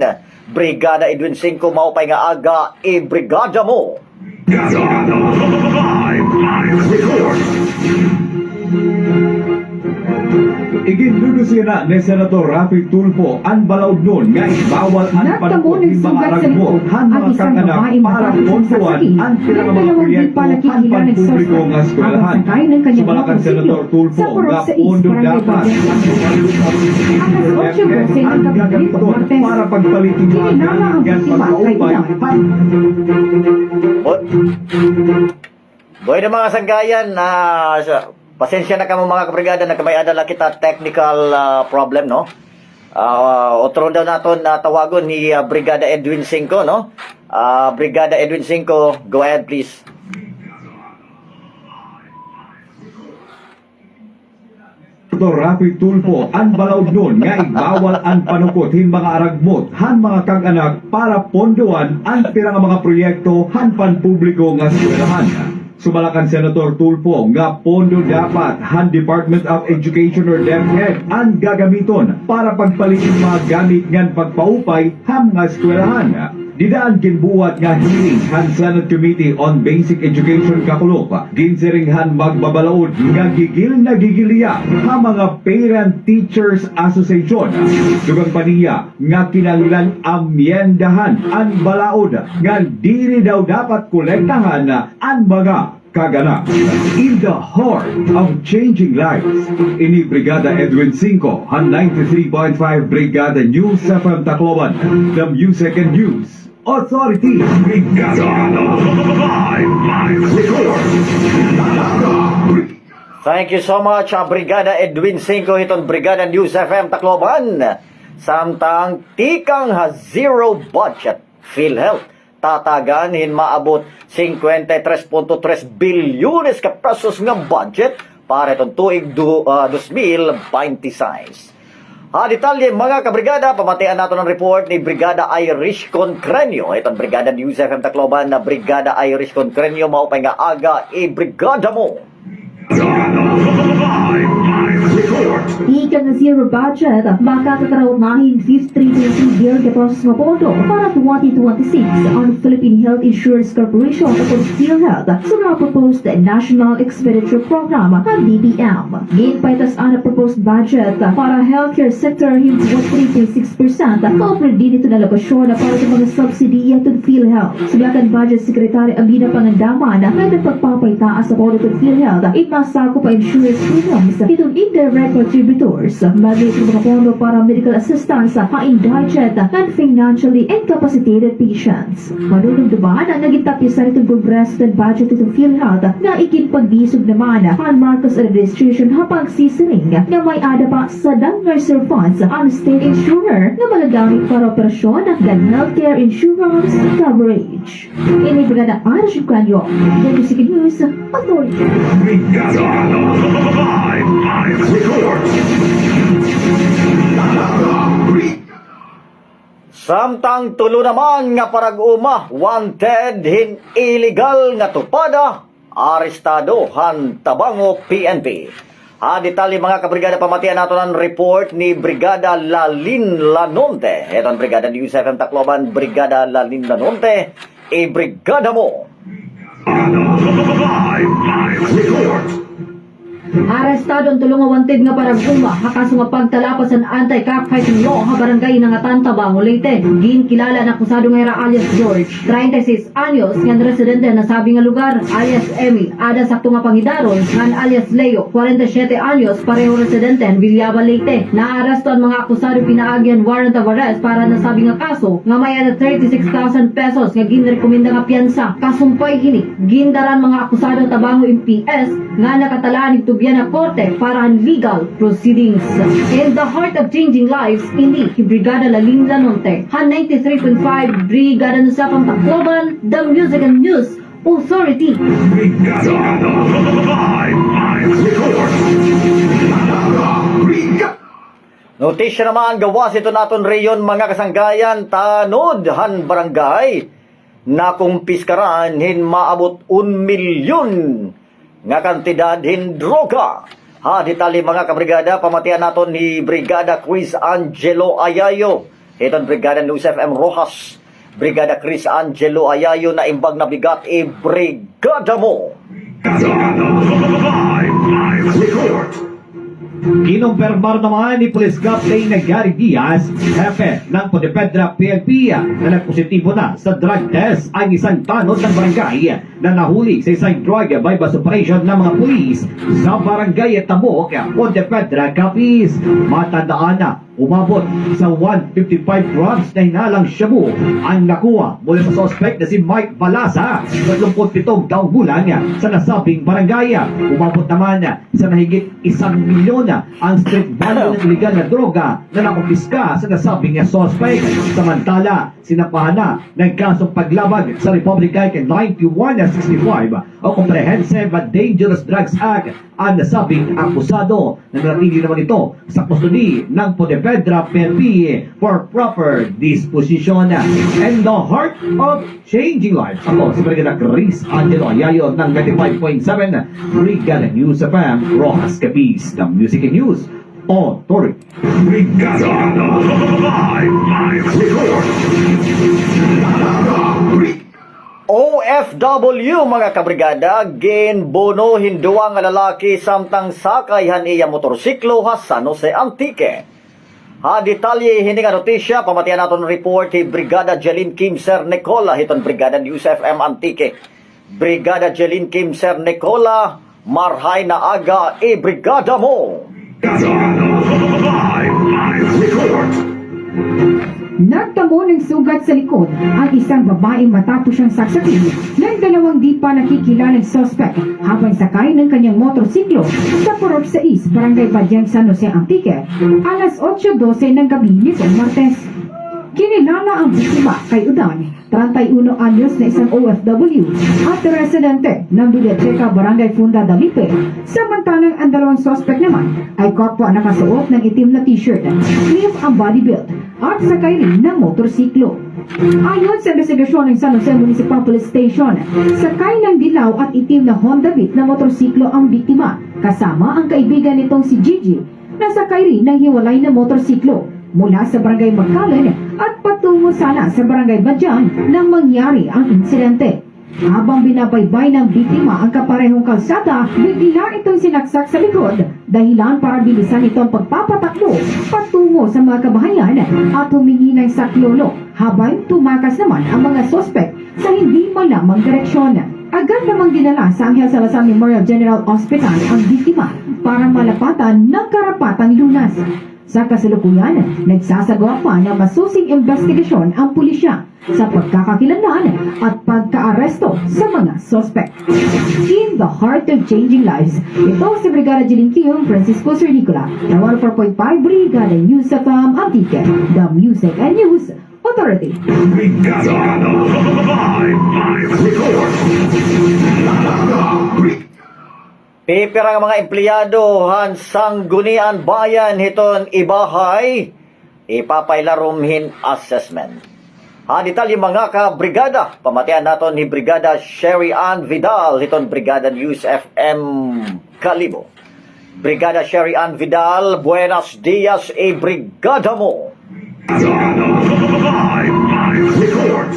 Brigada Edwin 5 maupay nga aga brigada mo. Live Report. Igindudusin na ni Senator Rafi Tulfo ang balaod nun nga ibawal ang panukot ng mga aragmo han mga kakanak para pontuan ang pinaka mga proyekto han panpubliko nga eskwelahan. Sumalakan Senator Tulfo nga pondo dapat ang gagamiton para pagpalitin mga galing yan pagkaupay Boy na mga sanggayan, pasensya na kamo mga kabrigada, nagkamayada lang kita technical problem, no? Otro daw naton tawagon ni Brigada Edwin Cinco, no? Brigada Edwin Cinco, go ahead please. Senator Rafi Tulfo ang balaod nun nga ibawal ang panukot hin mga aragmot han mga kag-anak para pondoan ang pirang mga proyekto han panpubliko nga eskwelahan. Sumalakan Senator Tulfo nga pondo dapat han Department of Education or DepEd ang gagamiton para pagpalitin mga gamit ngan pagpaupay han mga eskwelahan. Didaan ginbuhat nga hearing han Senate Committee on Basic Education Kakulop. Ginsiring han magbabalaod nga gigil na gigiliya ha mga Parent Teachers Association. Dugang paniya nga kinanglan amyendahan ang balaod nga diri daw dapat kolektahan ang mga kaganak. In the heart of changing lives, ini Brigada Edwin Cinco, han 93.5 Brigada News FM Tacloban, the Music and News Authority. Brigada. Live report. Thank you so much, Brigada Edwin Cinco, itong Brigada News FM Tacloban. Samtang tikang zero budget PhilHealth tatagan hin maabot 53.3 bilyones ka pesos nga budget para itong tuig 2026. Detalye mga kabrigada, pamatian nato ng report ni Brigada Irish Concrenio. Itong Brigada News FM Tacloban na Brigada Irish Concrenio, maupay nga aga, i-brigada mo. Ikan na zero budget, makakakaraunahin 53.3 billion pesos na pondo para 2026 ang Philippine Health Insurance Corporation o PhilHealth sa mga proposed National Expenditure Program ng DBM. Ginpaitas ang proposed budget para healthcare sector hindi 3.6% kaupre din ito na lokasyon para sa mga subsidiya to PhilHealth. Sulakan Budget Secretary Amina Pangandaman na nagpagpapaytaas sa pondo to PhilHealth ikmasako pa insurance premiums itong indirect contributors magiging mga pondo para medical assistance sa indigent and financially incapacitated patients. Manunumduman ang naging tapisan itong Congreso and budget itong PhilHealth na ikinpagbisog naman ang Marcos administration hapang sisiring na may ada pa sa nurser funds ang state insurer na magagamit para operasyon ng healthcare insurance coverage. Inibrigad na Irish Canyo, the Music News Authority. Brigada. Live report. Samtang tulo naman nga parag-uma, wanted hin illegal nga tupada, arestado han Tabango PNP. Detalye mga kabrigada, pamatian nato ng report ni Brigada Lalin Lanonte. Ito ang Brigada News FM Tacloban, Brigada Lalin Lanonte, i-brigada mo. Live report. Arestado ang tulong wanted nga parag-uma hakas nga pagtalapas ang anti-cockfighting law ha barangay ng Tabango, Leyte. Ginkilala na akusado nga era alias George, 36 anyos, nga residente na sabi nga lugar, alias Emmy, ada sakto nga pangidaron, nga alias Leo, 47 anyos, pareho residente ng Villaba, Leyte. Naaresto ang mga akusado pinaagyan warrant of arrest para nasabi nga kaso, nga may ada 36,000 pesos nga ginrekomenda nga piyansa. Kasumpay hini, gindaran mga akusado Tabango MPS, nga nakatalaan ito na korte para ang legal proceedings. In the heart of changing lives, ini Brigada Lalin Lanonte, han 93.5 Brigada Nusapang Tacloban, the Music and News Authority. Brigada. Live report. Notisya naman, gawas ito naton reyon mga kasanggayan, tanod han barangay na kumpiskaran hin maabot 1 milyon nga kantidad hin droga. Detalye mga kabrigada, pamatian naton ni Brigada Chris Angelo Ayayo. Itong Brigada News FM Rojas, Brigada Chris Angelo Ayayo na imbag na bigat, i-brigada mo. Live report. Kinumpirmar naman ni Police Captain Gary Diaz, hepe ng Pontevedra PNP, na nagpositibo na sa drug test ang isang tanod ng barangay na nahuli sa isang drug bypass operation ng mga pulis sa barangay Tamok, Pontevedra, Capiz. Matandaan na umabot sa 155 grams na hinalang shabu ang nakuha mula sa suspect na si Mike Balasa, 37 taong gulang, sa nasabing barangay. Umabot naman sa mahigit 1 milyon ang street value ng illegal na droga na nakumpiska sa nasabing suspect. Samantala, sinampahan na ng kasong paglabag sa Republic Act 9165 o Comprehensive Dangerous Drugs Act ang nasabing akusado na nanatili naman ito sa custody ng Pontevedra PNP for proper disposition. And the heart of changing lives. Ako si Brigada Chris Angelo Ayayon ng 95.7 Brigada News FM Rojas Capiz, the Music and News Authority. Brigada. Live report. OFW mga kabrigada, ginbono hinduwa nga lalaki samtang sakayhan iya motorsiklo ha San Jose Antique. Ha detalye hindi nga notisya, pamatian naton report ni Brigada Jeline Kim Sir Nicola hiton Brigada News FM Antique. Brigada Jeline Kim Sir Nicola, marhay na aga brigada mo. Live report. Nagtamo ng sugat sa likod ang isang babaeng matapos siyang saksakin ng dalawang di pa nakikilalang suspect habang sakay ng kanyang motorsiklo sa Purok 6, Barangay Badyang, San Jose Antique, alas 8:12 ng gabi nitong Martes. Kinilala ang biktima kay Udan, 31 anyos na isang OFW at residente ng Biblioteca Barangay Funda Dalipe, samantalang ang dalawang suspect naman ay kapwa nakasuot ng itim na t-shirt, sleeve ang body build at sakay rin ng motorsiklo. Ayon sa investigasyon ng San Jose Municipal Police Station, sakay ng dilaw at itim na Honda Beat na motorsiklo ang biktima, kasama ang kaibigan nitong si Gigi na sakay rin ng hiwalay na motorsiklo mula sa Barangay Magkalan at patungo sana sa Barangay Badyang nang mangyari ang insidente. Habang binabaybay ng biktima ang kaparehong kalsada, bigla itong sinaksak sa likod, dahilan para bilisan ito ang pagpapatakbo patungo sa mga kabahayan at humingi ng saklolo, habang tumakas naman ang mga sospek sa hindi malamang direksyon. Agad namang dinala sa Angel Salazar Memorial General Hospital ang biktima para malapatan ng karapatang lunas. Sa kasalukuyan, nagsasagawa pa ng masusing investigasyon ang pulisya sa pagkakakilanlan at pagkaaresto sa mga suspect. In the heart of changing lives, ito si Brigada Jeline Kim Francisco Sir Nicola, na 104.5 Brigada News FM Antique, the Music and News Authority. Brigada. Live report. Pipira nga mga empleyado han sanggunian bayan hiton ibahay ipapailarumhin assessment. Ha detalye mga ka-brigada, pamatian naton ni Brigada Sherry Ann Vidal hiton Brigada News FM Kalibo. Brigada Sherry Ann Vidal, buenos dias brigada mo. Live report.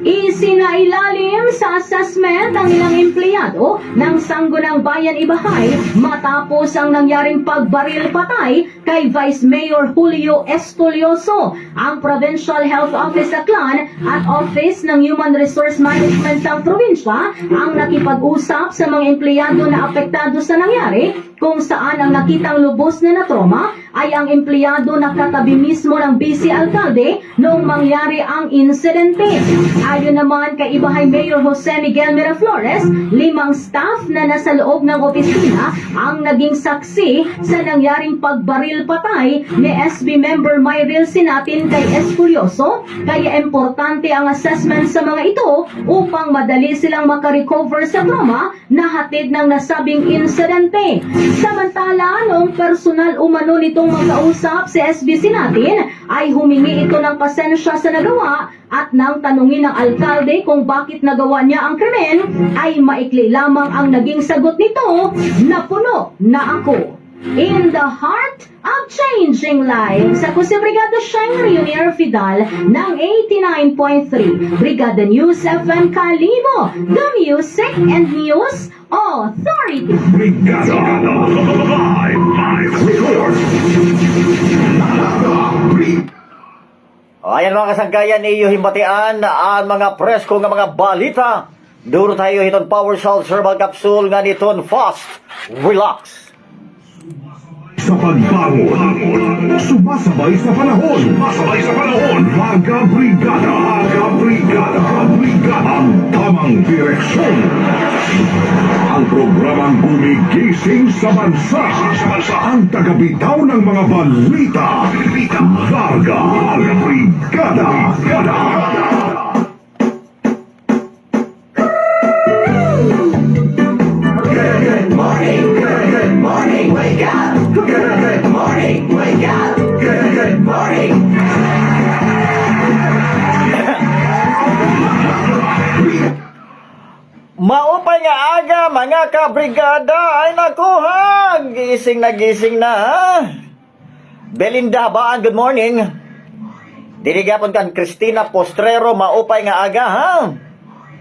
Isinailalim sa assessment ang ilang empleyado ng Sanggunang Bayan Ibahay matapos ang nangyaring pagbaril patay kay Vice Mayor Julio Estolioso. Ang Provincial Health Office Aklan at Office ng Human Resource Management ng probinsya ang nakipag-usap sa mga empleyado na apektado sa nangyari, kung saan ang nakitang lubos na natroma ay ang empleyado na katabi mismo ng Vice Alcalde noong mangyari ang insidente. Ayon naman kay Ibahay Mayor Jose Miguel Miraflores, 5 staff na nasa loob ng opisina ang naging saksi sa nangyaring pagbaril patay ni SB member Myril Sinatin kay Escurioso, kaya importante ang assessment sa mga ito upang madali silang makarecover sa trauma na hatid ng nasabing insidente. Samantala, noong personal umano nitong magkausap si SB Sinatin, ay humingi ito ng pasensya sa nagawa at nang tanungin ng alkalde kung bakit nagawa niya ang krimen, ay maikli lamang ang naging sagot nito na puno na ako. In the heart of changing lives, ako si Brigada Shine Reunier Fidal ng 89.3 Brigada News FM Kalibo, the Music and News Authority. Brigada Live Report. Ayan mga kasangkayan, iyo himbatian ang mga presko nga mga balita. Duro tayo hiton Power Salt Herbal Capsule nga niton Fast Relax. Sa pagbangon, sumasabay sa panahon. Sumasabay sa panahon. Mga brigada, ang tamang direksyon. Ang programang gumigising sa bansa. Ang tagabitaw ng mga balita. Larga Brigada. Good morning, wake up. Good morning, wake up. Good morning. Maupay nga aga mga kabrigada. Ay nakuha, gising na ha. Belinda Baan, good morning. Dirigapon kan Cristina Postrero, maupay nga aga ha.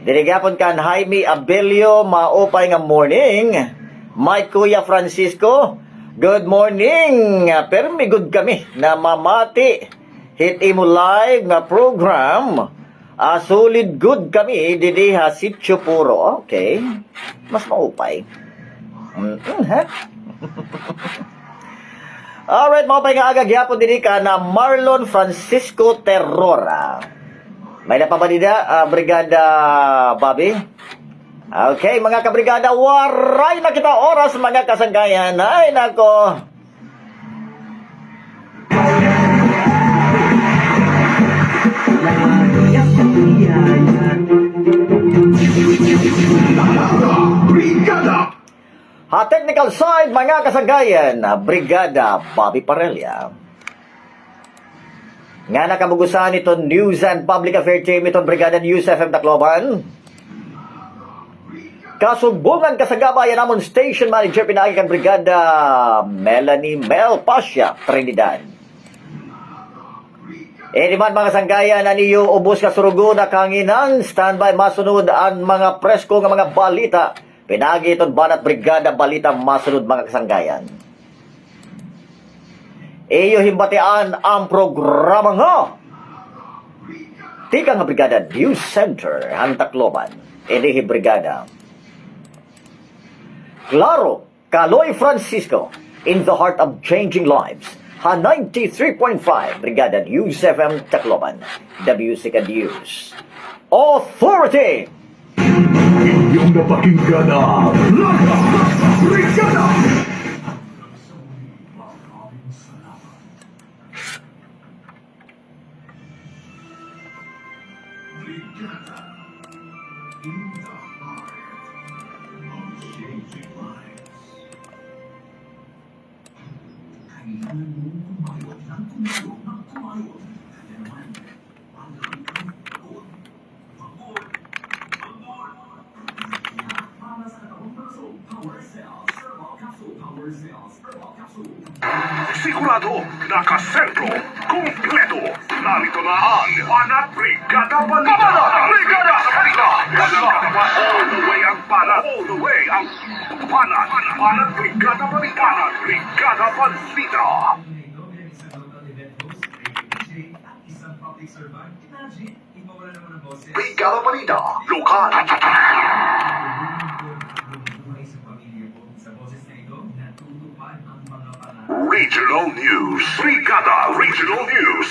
Dirigapon kan Jaime Abelio, maupay nga morning. My Kuya Francisco, good morning. Pero may good kami na mamati. Hit imo live nga program. Solid good kami didiha Sitio Puro. Okay. Mas maupay. Ha? Alright, maupay nga aga gyapon diri ka na Marlon Francisco Terrora. May napabalida, Brigada Bobby? Okay, mga kabrigada, waray na kita oras, mga kasanggayan. Ay, nako. Brigada. Technical side, mga kasanggayan, Brigada Bobby Parella. Nga nakabugusan ito News and Public Affairs Team ito Brigada News FM Tacloban. Kasugbungan kasagabayan namon Station Manager pinagikan Brigada Melanie Mel Pasha Trinidad. Di man mga sanggayan na niyo ubos kasurugo na kanginan standby masunod ang mga presko nga mga balita. Pinagi itong Banat Brigada Balita masunod mga kasanggayan. Iyo himbatian ang programa nga. Tika nga Brigada News Center ang Tacloban. Inihi Brigada. Claro, Kaloy Francisco, in the heart of changing lives. Ha 93.5 Brigada News FM Tacloban. The Music and News Authority. Inyong napakinggan ang Larga Brigada. Sigurado, nakasentro, kumpleto. Narito na ang Banat Brigada Balita. Brigada Balita. All the way ang Banat. All the way ang Banat. Banat Brigada Balita. Banat Brigada Balita. Brigada Balita. Lokal. Regional News. Brigada Regional News.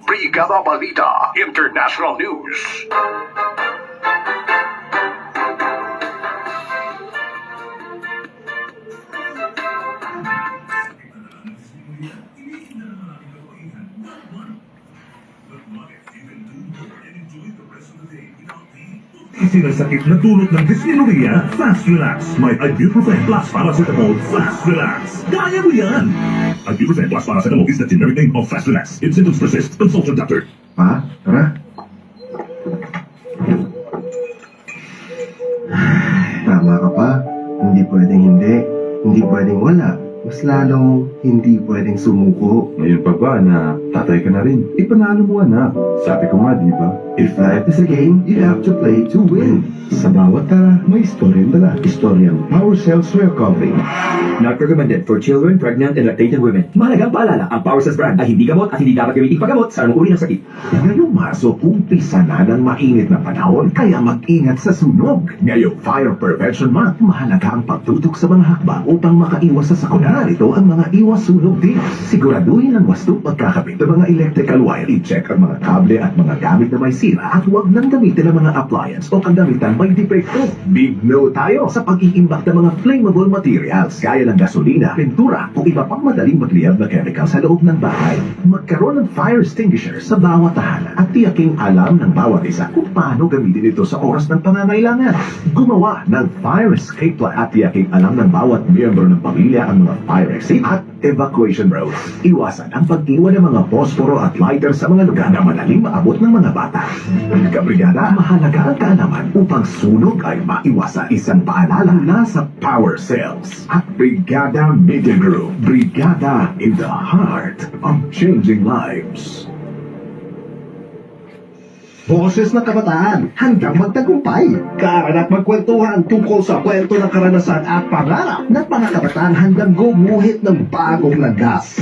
Brigada Balita International News. Sinasakit na dulot ng dysmenorrhea, Fast Relax. May Ibuprofen plus Paracetamol, Fast Relax. Kaya mo yan! Ibuprofen plus Paracetamol is the generic name of Fast Relax. If symptoms persist, consult your doctor. Pa, tara. Tama ka pa. Hindi pwedeng hindi. Hindi pwedeng wala. Mas lalong hindi pwedeng sumuko. Ngayon pa ba na tatay ka na rin? Ipanalo mo anak. Sabi ko nga, di ba? If life is a game, you have to play to win. Sa bawat tara, may istoryang dala. Istoryang Power Cells Recovery. Not recommended for children, pregnant, and lactating women. Mahalagang paalala, ang Power Cells brand ay hindi gamot at hindi dapat gamitin paggamot sa anong uri ng sakit. Ngayong Marso, umpisa na ng mainit na panahon, kaya mag-ingat sa sunog. Ngayong Fire Prevention Month, mahalaga ang pagtutok sa mga hakbang upang makaiwas sa sakuna. Narito ang mga iwas sunog tips. Siguraduhin ang wasto pagkakabit ng mga electrical wire. I-check ang mga kable at mga gamit na may sira at huwag nang gamitin ang mga appliance o kagamitan may depekto. Big no tayo sa pag-iimbak ng mga flammable materials gaya ng gasolina, pintura o iba pang madaling magliyab na chemical sa loob ng bahay. Magkaroon ng fire extinguisher sa bawat tahanan at tiyaking alam ng bawat isa kung paano gamitin ito sa oras ng pangangailangan. Gumawa ng fire escape plan at tiyaking alam ng bawat miyembro ng pamilya ang mga fire exit at evacuation routes. Iwasan ang pag-iwan ng mga posporo at lighter sa mga lugar na madaling maabot ng mga bata. Kabrigada, mahalaga ang kaalaman upang sunog ay maiwasan. Isang paalala mula sa Power Cells at Brigada Media Group. Brigada in the heart of changing lives. Boses ng kabataan hanggang magtagumpay. Kaanak magkwentuhan tungkol sa kwento ng karanasan at pangarap ng mga kabataan hanggang gumuhit ng bagong landas.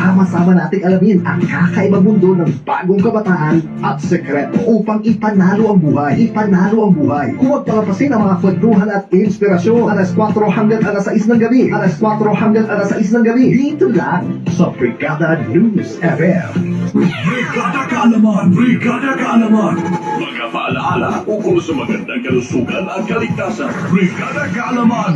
Sama-sama nating alamin ang kakaibang mundo ng bagong kabataan at sekreto upang ipanalo ang buhay. Ipanalo ang buhay. Huwag palapasin ang mga kwentuhan at inspirasyon. Alas 4 hanggang alas 6 ng gabi. Alas 4 hanggang alas 6 ng gabi. Dito lang sa Brigada News FM. Brigada Kaalaman! Brigada Kaalaman! Mga paalaala ukol sa magandang kalusugan at kaligtasan. Brigada Kaalaman!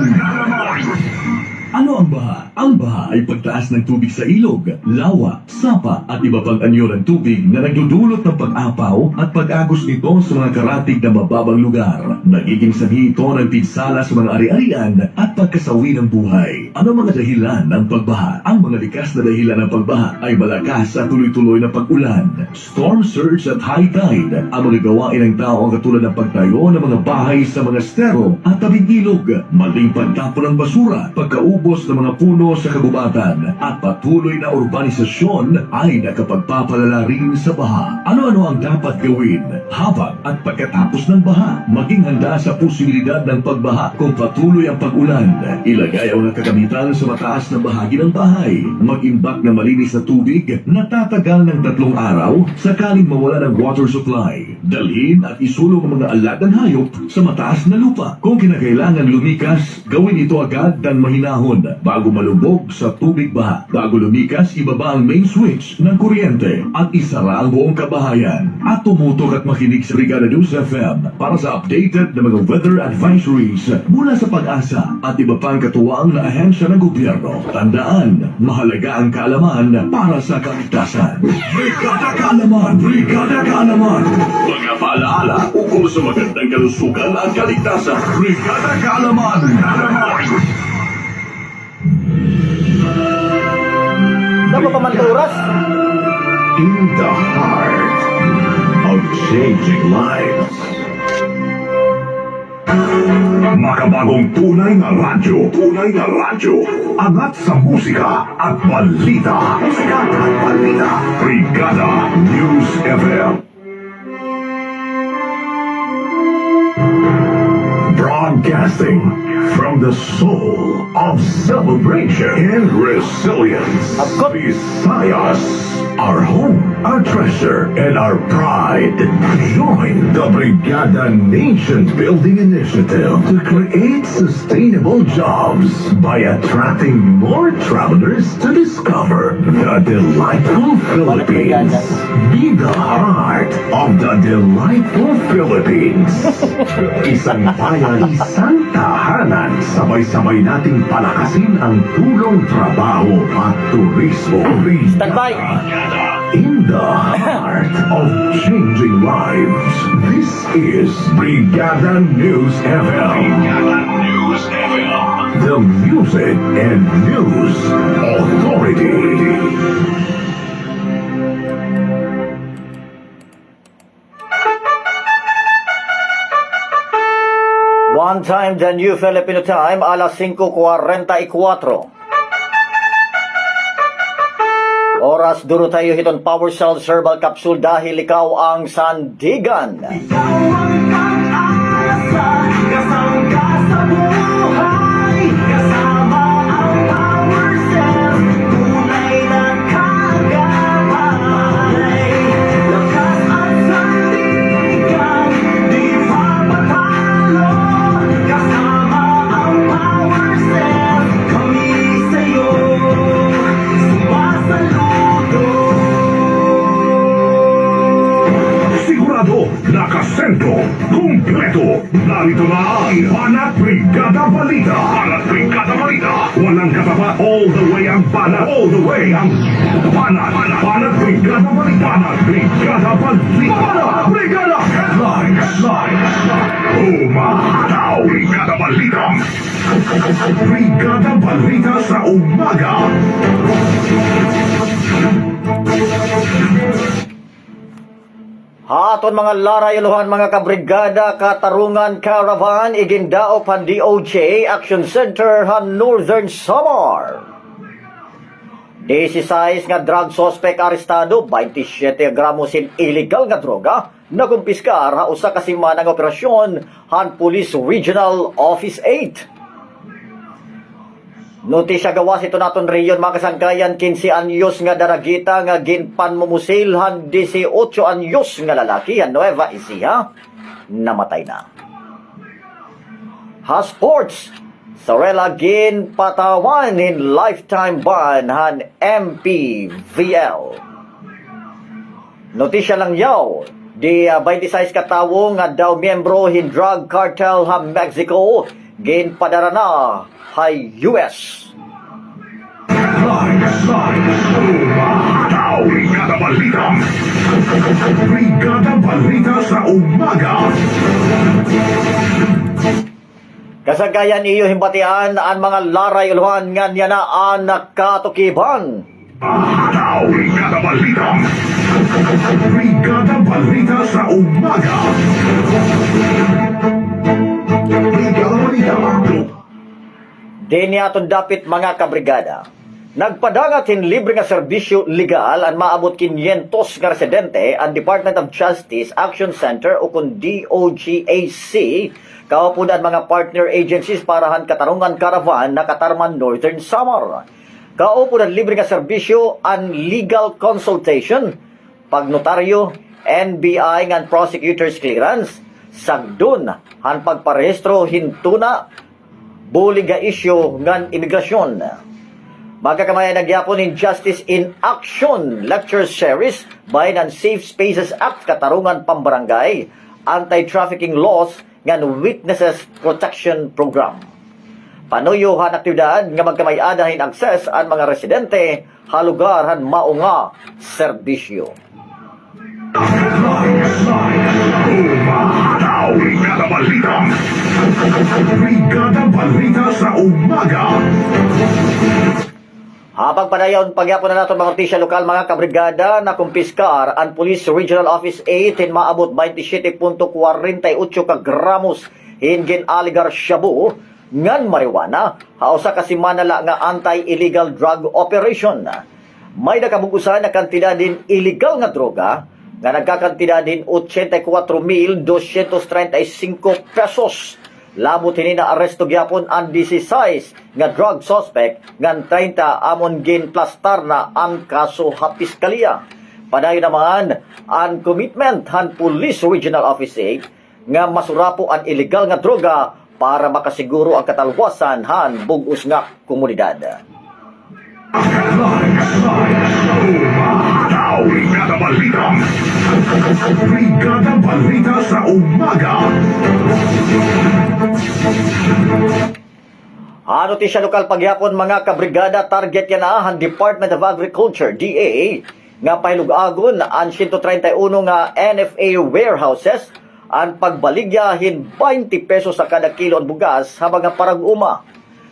Ano ang baha? Ang baha ay pagtaas ng tubig sa ilog, lawa, sapa at iba pang anyo ng tubig na nagdudulot ng pag-apaw at pag-agos nito sa mga karatig na mababang lugar. Nagiging sanhi ito ng pinsala sa mga ari-arian at pagkasawi ng buhay. Ano mga dahilan ng pagbaha? Ang mga likas na dahilan ng pagbaha ay malakas at tuloy-tuloy na pag-ulan, storm surge at high tide. Ang mga gawain ng tao ang katulad ng pagtayo ng mga bahay sa mga estero at tabing ilog, maling pagtapon ng basura, pagkaubos ng mga puno sa kagubatan at patuloy na urbanisasyon ay nakapagpapalala rin sa baha. Ano-ano ang dapat gawin habang at pagkatapos ng baha? Maging handa sa posibilidad ng pagbaha kung patuloy ang pag-ulan. Ilagay ang mga kagamitan sa mataas na bahagi ng bahay. Mag-imbak na malinis na tubig na tatagal ng 3 araw sakaling mawala ng water supply. Dalhin at isulong ang mga alagang hayop sa mataas na lupa. Kung kinakailangan lumikas, gawin ito agad ng mahinahon bago malubog sa tubig baha. Bago lumikas, ibaba ang main switch ng kuryente at isara ang buong kabahayan. At tumutok at makinig sa Brigada News FM para sa updated na mga weather advisories mula sa Pag-asa at iba pang katuwang na ahensya ng gobyerno. Tandaan, mahalaga ang kaalaman para sa kaligtasan. Brigada Kaalaman! Brigada Kaalaman! Mga paalaala ukol sa magandang kalusugan at kaligtasan. Brigada Kaalaman! Dapat pa man oras? In the heart of changing lives. Makabagong tunay na radyo. Tunay na radyo. Angat sa musika at balita. Musika at balita. Brigada News FM. Broadcasting from the soul of celebration and resilience. Visayas, our home, our treasure, and our pride. Join the Brigada Nation Building Initiative to create sustainable jobs by attracting more travelers to discover the delightful Philippines. Be the heart of the delightful Philippines. Isang bayan, isang tahanan. Sabay-sabay nating palakasin ang tulong, trabaho at turismo. Standby! In the heart of changing lives. This is Brigada News FM. Brigada News FM. The Music and News Authority. One time, the New Filipino Time, alas 5:44. Oras duro tayo hiton Power Cell Herbal Capsule dahil ikaw ang sandigan. Sigurado, nakasentro, kumpleto. Narito na ang Banat Brigada Balita. Banat Brigada Balita. Walang katapat, all the way ang banat. All the way ang banat. Banat Brigada Balita. Banat Brigada Balita. Banat Brigada Headlines. Umahataw. Brigada Balita. Brigada Balita sa umaga. Haton mga larayuluhan mga kabrigada, katarungan caravan, igindaop han DOJ Action Center han Northern Samar. 16 nga drug suspect arestado, 27 gramos in illegal nga droga, nakumpiskar ha usa ka semana nga operasyon han Police Regional Office 8. Notisya gawas ito naton reyon mga kasangkayan, 15 anyos nga daragita nga ginpanmumusilhan 18 anyos nga lalaki han Nueva Ecija namatay na. Ha sports, Sorella ginpatawan in lifetime ban han MPVL. Notisya lang yaw, di 26 ka tawo nga daw miyembro hin drug cartel ha Mexico ginpadara na hay US. Umahataw. Brigada Balita. Brigada Balita sa umaga. Kasagayan iyo himbatian ang mga laray uluhan nga niya na ang nakatukiban. Umahataw. Brigada Balita. Brigada Balita sa umaga. Brigada Balita. Dini aton dapit mga kabrigada. Nagpadagat hin libre nga serbisyo legal ang maabot 500 nga residente ang Department of Justice Action Center o kun DOGAC kaupunan mga partner agencies para han katarungan caravan na katarman Northern Samar. Kaupunan libre nga serbisyo ang legal consultation, pagnotaryo, NBI nga prosecutor's clearance, sagdun han pagparehistro hintuna bulig nga isyu ngan imigrasyon. Magkakamaya nagyapon in Justice in Action lecture series by ng Safe Spaces Act katarungan pambarangay, anti-trafficking laws ngan Witnesses Protection Program. Panuyuhan aktibidad nga magkamayadahin access ang mga residente halugar han maunga serbisyo. Umahataw. Brigada Balita. Brigada Balita sa umaga. Habang padayon pagyapon na natin mga artisya lokal mga kabrigada na kumpiskar ang Police Regional Office 8 in maabot 27.48 ka gramos hingin aligar shabu ngan marijuana hausa kasi manala nga anti-illegal drug operation. May nakabugusan na kantidad din illegal nga droga nga nagkakantidad din 84,235 pesos. Labot hini na aresto gyapon ang 16 nga drug suspect ngan 30 amon gin plastar na ang kaso ha piskalya. Padayon naman ang commitment han Police Regional Office 8 nga masurapo ang illegal nga droga para makasiguro ang katalwasan han bug-os nga komunidad. Umahataw. Brigada Balita. Brigada Balita sa umaga. Notisya lokal pagyapon mga kabrigada, target yan ang Department of Agriculture, DA, nga pahilugagon ang 131 nga NFA warehouses ang pagbaligyahin 20 pesos sa kada kilo ang bugas habang nga parag-uma.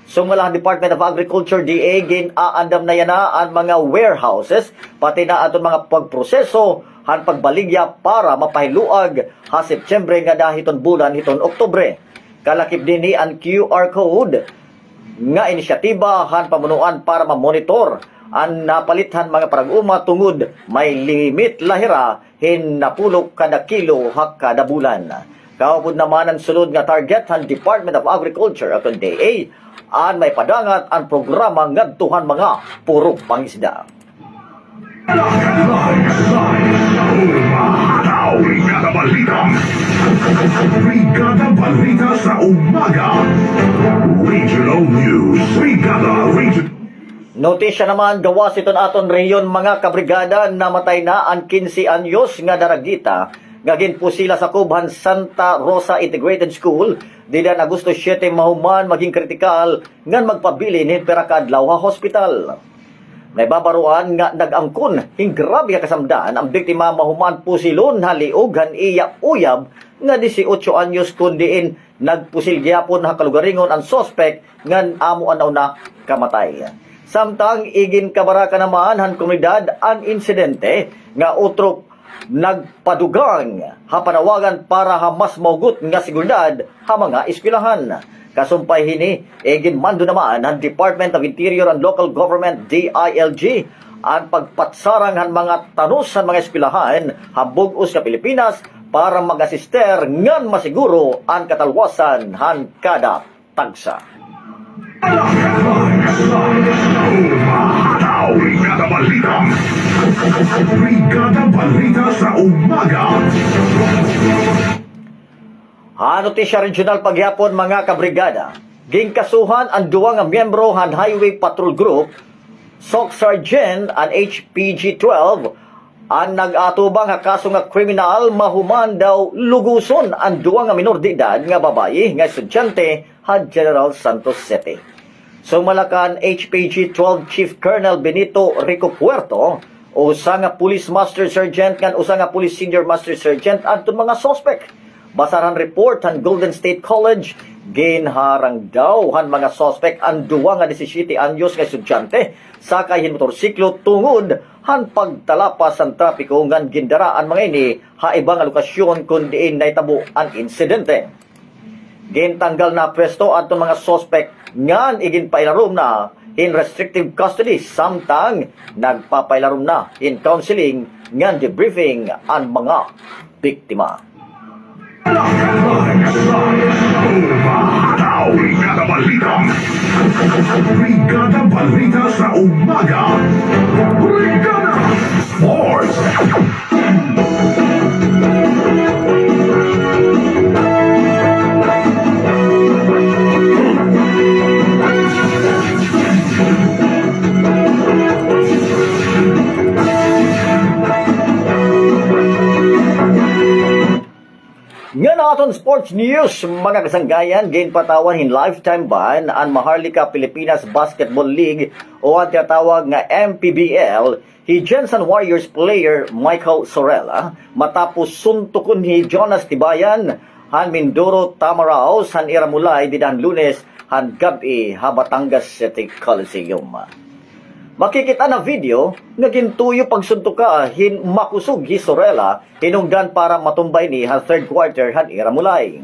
Sumala ang Department of Agriculture DA gin-aandam na yana ang mga warehouses pati na aton mga pagproseso han pagbaligya para mapahiluag ha September nga dahiton bulan hiton Oktubre. Kalakip dinhi ang QR code nga inisyatiba han pamunuan para ma-monitor ang napalithan mga parag-uma tungod may limit lahira hin napulok kada kilo ha kada bulan. Kaupod naman ang sulod nga target han Department of Agriculture at DA an may padangat ang programa ngadtuhan mga puro pangisda. Brigada Balita. Brigada Balita sa umaga. Regional News. Brigada Regional. Notisya naman gawas iton aton rehiyon mga kabrigada namatay na ang 15 anyos nga daragita nga ginpo sila sa Kubhan Santa Rosa Integrated School didan Agosto 7 mahuman maging kritikal ngan magpabili ni pera ka adlaw ha hospital. May babaruan nga nag-angkon hing grabe nga kasamdaan ang biktima mahuman pusilon haliog han iya uyab nga 18 anyos kundiin nagpusil gyapon ha kalugaringon ang suspect ngan amo anaw na kamatay. Samtang igin kabaraka naman han komunidad ang insidente nga utrop nagpadugang ha panawagan para ha mas maugot nga seguridad ha mga eskwelahan. Kasumpay hini, igin mando naman ang Department of Interior and Local Government DILG ang pagpatsarang han mga tanus sa mga eskwelahan habog-os sa Pilipinas para mag-asister ngan masiguro ang katalwasan han kada tagsa. Brigada Balita. Brigada Balita sa umaga. Notisya regional pagyapon mga kabrigada. Gingkasuhan ang duwa nga miyembro han Highway Patrol Group, SOC Sergeant and HPG 12 ang nag-atubang nga kaso nga kriminal mahuman daw luguson ang duwa nga minor de edad nga babayi nga estudyante ha General Santos City. Sumalakan HPG 12 Chief Colonel Benito Rico Puerto, usa nga Police Master Sergeant kan usa nga Police Senior Master Sergeant adtong mga suspect. Basaran report han Golden State College, ginharang daw han mga suspect ang duwa nga 17 anyos nga estudyante sakay hin motorsiklo tungod han pagtalapas ang trapiko ngan gindaraan mga ini ha ibang lokasyon kundiin naitabo ang insidente. Gintanggal na pwesto adtong mga suspect ngan igin pailarom na in restrictive custody samtang nagpapailarom na in counseling ngan debriefing ang mga biktima. Brigada Balita. Brigada Balita sa umaga. Brigada Sports. Nga na aton sports news, mga kasanggayan, gain patawan in lifetime ban ang Maharlika Pilipinas Basketball League o ang tinatawag nga MPBL, hi Jensen Warriors player Michael Sorella, matapos suntukon ni Jonas Tibayan, han Mindoro Tamaraos, han Iramulay, didan Lunes, han Gabi, ha Batangas City Coliseum. Makikita na video nga gintuyo pagsuntuka hin makusog hi Sorella hinungdan para matumbay ni han third quarter han Iramulay.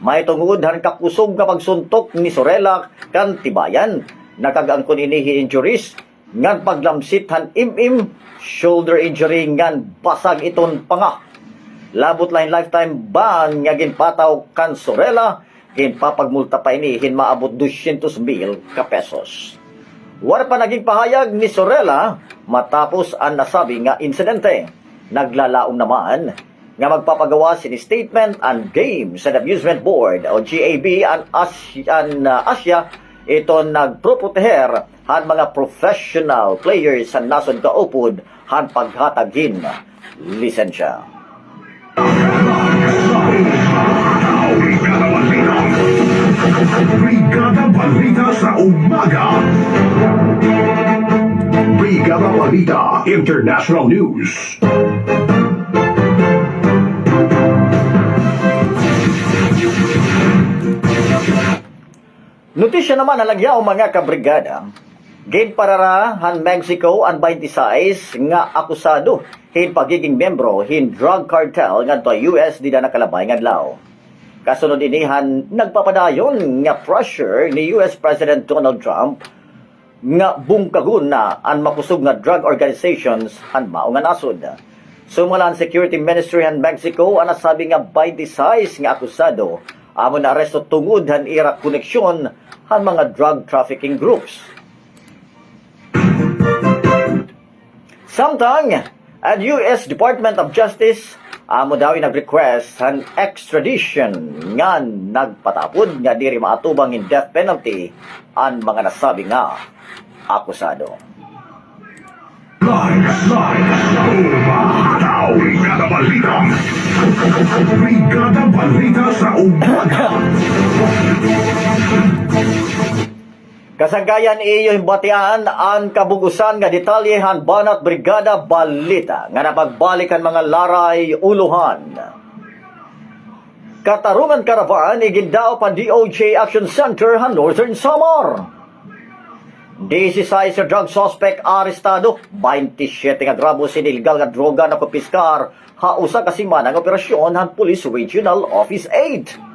May tungod han kakusog nga pagsuntok ni Sorella kan Tibayan. Nakagangkon ini hi injuries ngan paglamsit han imim shoulder injury ngan basag iton panga. Labot lain lifetime ban nga ginpataw kan Sorella ginpapagmulta pa ini hin maabot 200,000 ka pesos. Wala pa naging pahayag ni Sorella matapos ang nasabi nga insidente. Naglalaong naman nga magpapagawa sin statement and games sa Amusement Board o GAB ang Asya ito nagproproteher han mga professional players sa nasod kaupod han paghatagin lisensya. Brigada Balita sa umaga. Brigada Balita International News. Notisya naman halagya o mga kabrigada. Ginparara han Mexico ang 26 nga akusado hin pagiging membro hin drug cartel ngadto US di na nakalabay nga adlaw. Kasunod inihan nagpapadayon nga pressure ni US President Donald Trump nga bungkagon na ang makusog nga drug organizations han mao nga nasod. Sumulan Security Ministry han Mexico ang nasabi nga 26 nga akusado amo na aresto tungod han ira koneksyon han mga drug trafficking groups. Samtang ang US Department of Justice amo daw nag-request han extradition nga nagpatapod nga diri maatubang in death penalty ang mga nasabi nga akusado. Brigada Balita. Brigada Balita sa umaga. Kasangkayan iyo himbatian ang kabugusan nga detalyehan banat Brigada Balita nga napagbalikan mga laray uluhan. Katarungan Caravan igindao pa DOJ Action Center han Northern Samar. 16 sa drug suspect arestado, 27 nga grabo sin illegal nga droga na kupiskar, hausa kasi man ang operasyon han Police Regional Office 8.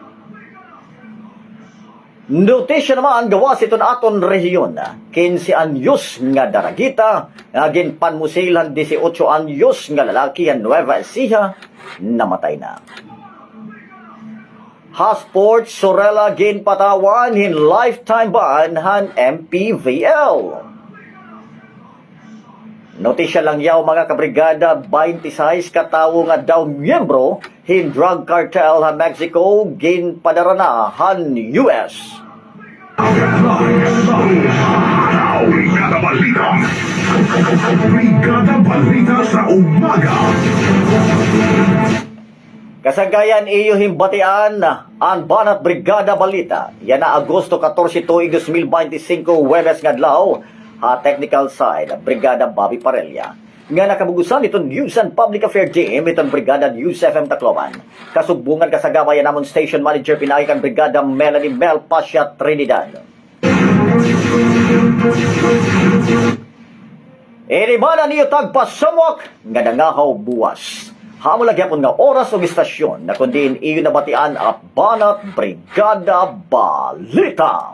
Notisya naman gawa siton aton rehiyon, 15 anyos nga daragita, agin panmusilan 18 anyos nga lalaki ang Nueva Ecija, namatay na. Hasport Sorella gin patawan hin lifetime ban han MPVL. Notisya lang yaw mga kabrigada, 26 katawo nga daw miyembro hin drug cartel han Mexico gin padarana han US. Brigada Balita. Brigada Balita sa umaga. Kasagayan iyo himbatian ang banat Brigada Balita. Yan na Agosto 14 tuig 2025 Huwebes nga adlaw ha technical side Brigada Bobby Parella. Nga nakabugusan itong News and Public Affairs Team itong Brigada News FM Tacloban. Kasubungan kasagawayan namon Station Manager pinay kang Brigada Melanie Mel Pasha Trinidad. Inimana niyo tagpasamwak nga nangahaw buwas. Hamo lagyapon nga oras o istasyon na kundiin iyo nabatian at banat Brigada Balita.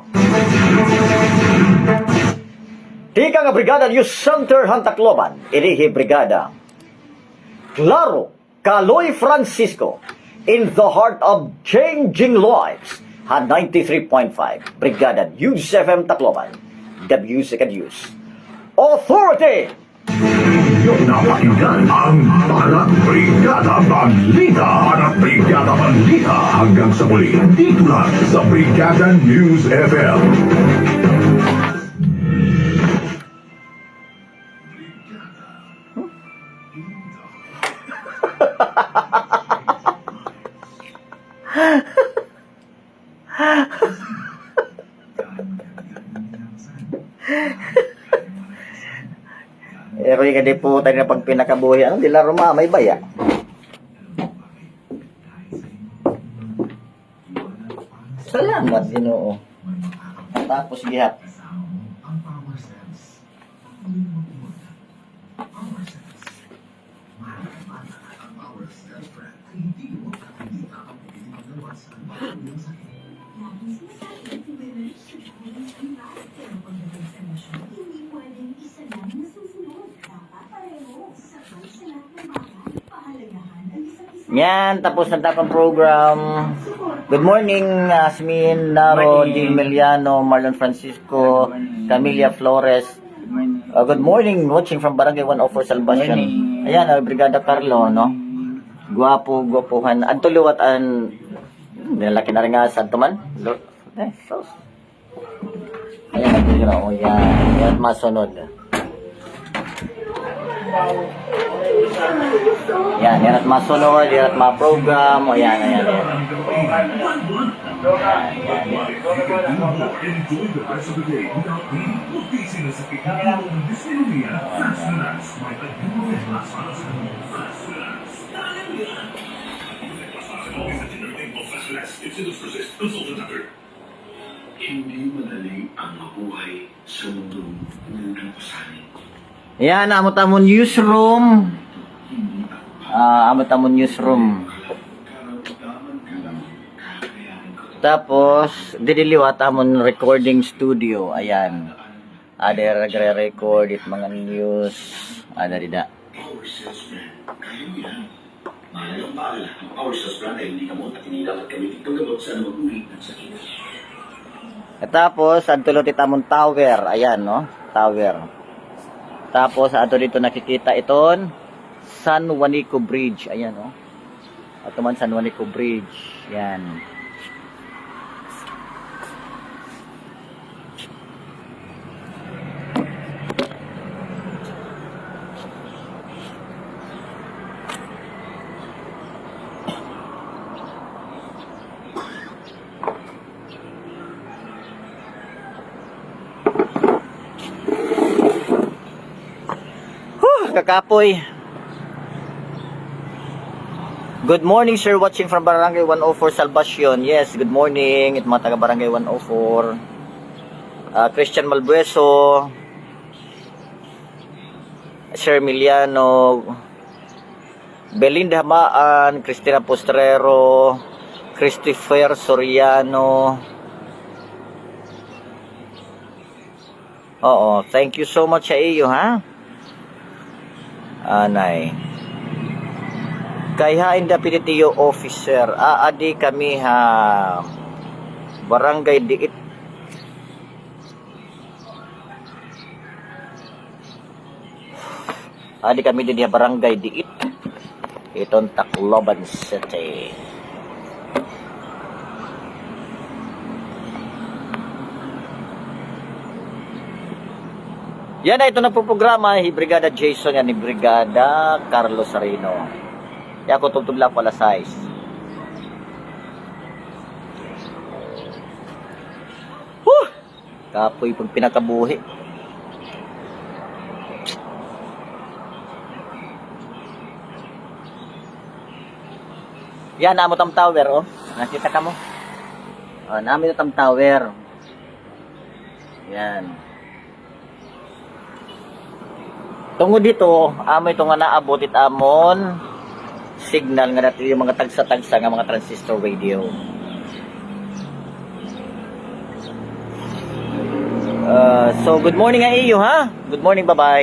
Tika nga Brigada News Center Tacloban, inihi Brigada Claro Caloy Francisco in the heart of changing lives ha 93.5 Brigada News FM Tacloban, the music and news authority. Yung napakinggan ang Banat Brigada Balita. Banat Brigada Balita. Hanggang sa muli, dito lang sa Brigada News FM. Eroy ka di po tayo na pag pinakabuhi. Ano, dila rumamay ba ya? Salamat, Ginoo. Tapos gihat. Yan, tapos na tapang program. Good morning, Asmin, Naro, Di Meliano, Marlon Francisco, Camilla Flores. Good morning, watching from Barangay 104 Salvacion. Ayan, Brigada Carlo, no? Guwapo-guwapuhan. Adto luwat an nilaki na rin nga sa tuman. Sos. Ayan, yan. Yan, masunod. Yan, yan at masunod, yan at ma-program, o yan, yan, yan. Enjoy the rest of the day without being putising sa kikita ng Disneylandia. Fast Relax. May tagpulo ng mas para sa mga Fast Relax. Hindi madali ang mabuhay sa mundong nagkapasanin. Yan, amot-amon newsroom. Amot-amon newsroom. Tapos, didiliwat amon recording studio. Ayan. Ada nagre-record it mga news. Ada dida. Power salesman, kaya mo yan. Malayang baala, ang power salesman ay hindi gamot at hindi dapat gamitin paggamot sa anumang uri ng sakit. At tapos, adtulot itamon tower. Ayan, no? Tower. Tapos, ato dito nakikita iton San Juanico Bridge. Ayan, no? Ato man San Juanico Bridge. Yan. Kakapoy. Good morning, sir. Watching from Barangay 104 Salvacion. Yes, good morning. Ito mga taga Barangay 104. Christian Malbueso. Sir Emiliano. Belinda Hamaan. Cristina Postrero. Christopher Soriano. Oo, thank you so much sa iyo, ha? Anay. Kaya in Deputy Officer, aadi kami ha Barangay Diit. Adi kami din Barangay Diit. Itong Tacloban City. Yan na, ito na po programa, ni Brigada Jason yan, ni Brigada Carlos Sarino. Yan ko tugtugla pala size. Kapoy pag pinakabuhi. Yan, naamot ang tower, oh. Nakita ka mo? Oh, naamot ang tower. Yan. Tungo dito, amo ito nga naabotit amon signal nga natin yung mga tagsa-tagsa nga mga transistor radio. So good morning nga iyo, ha? Good morning, bye-bye.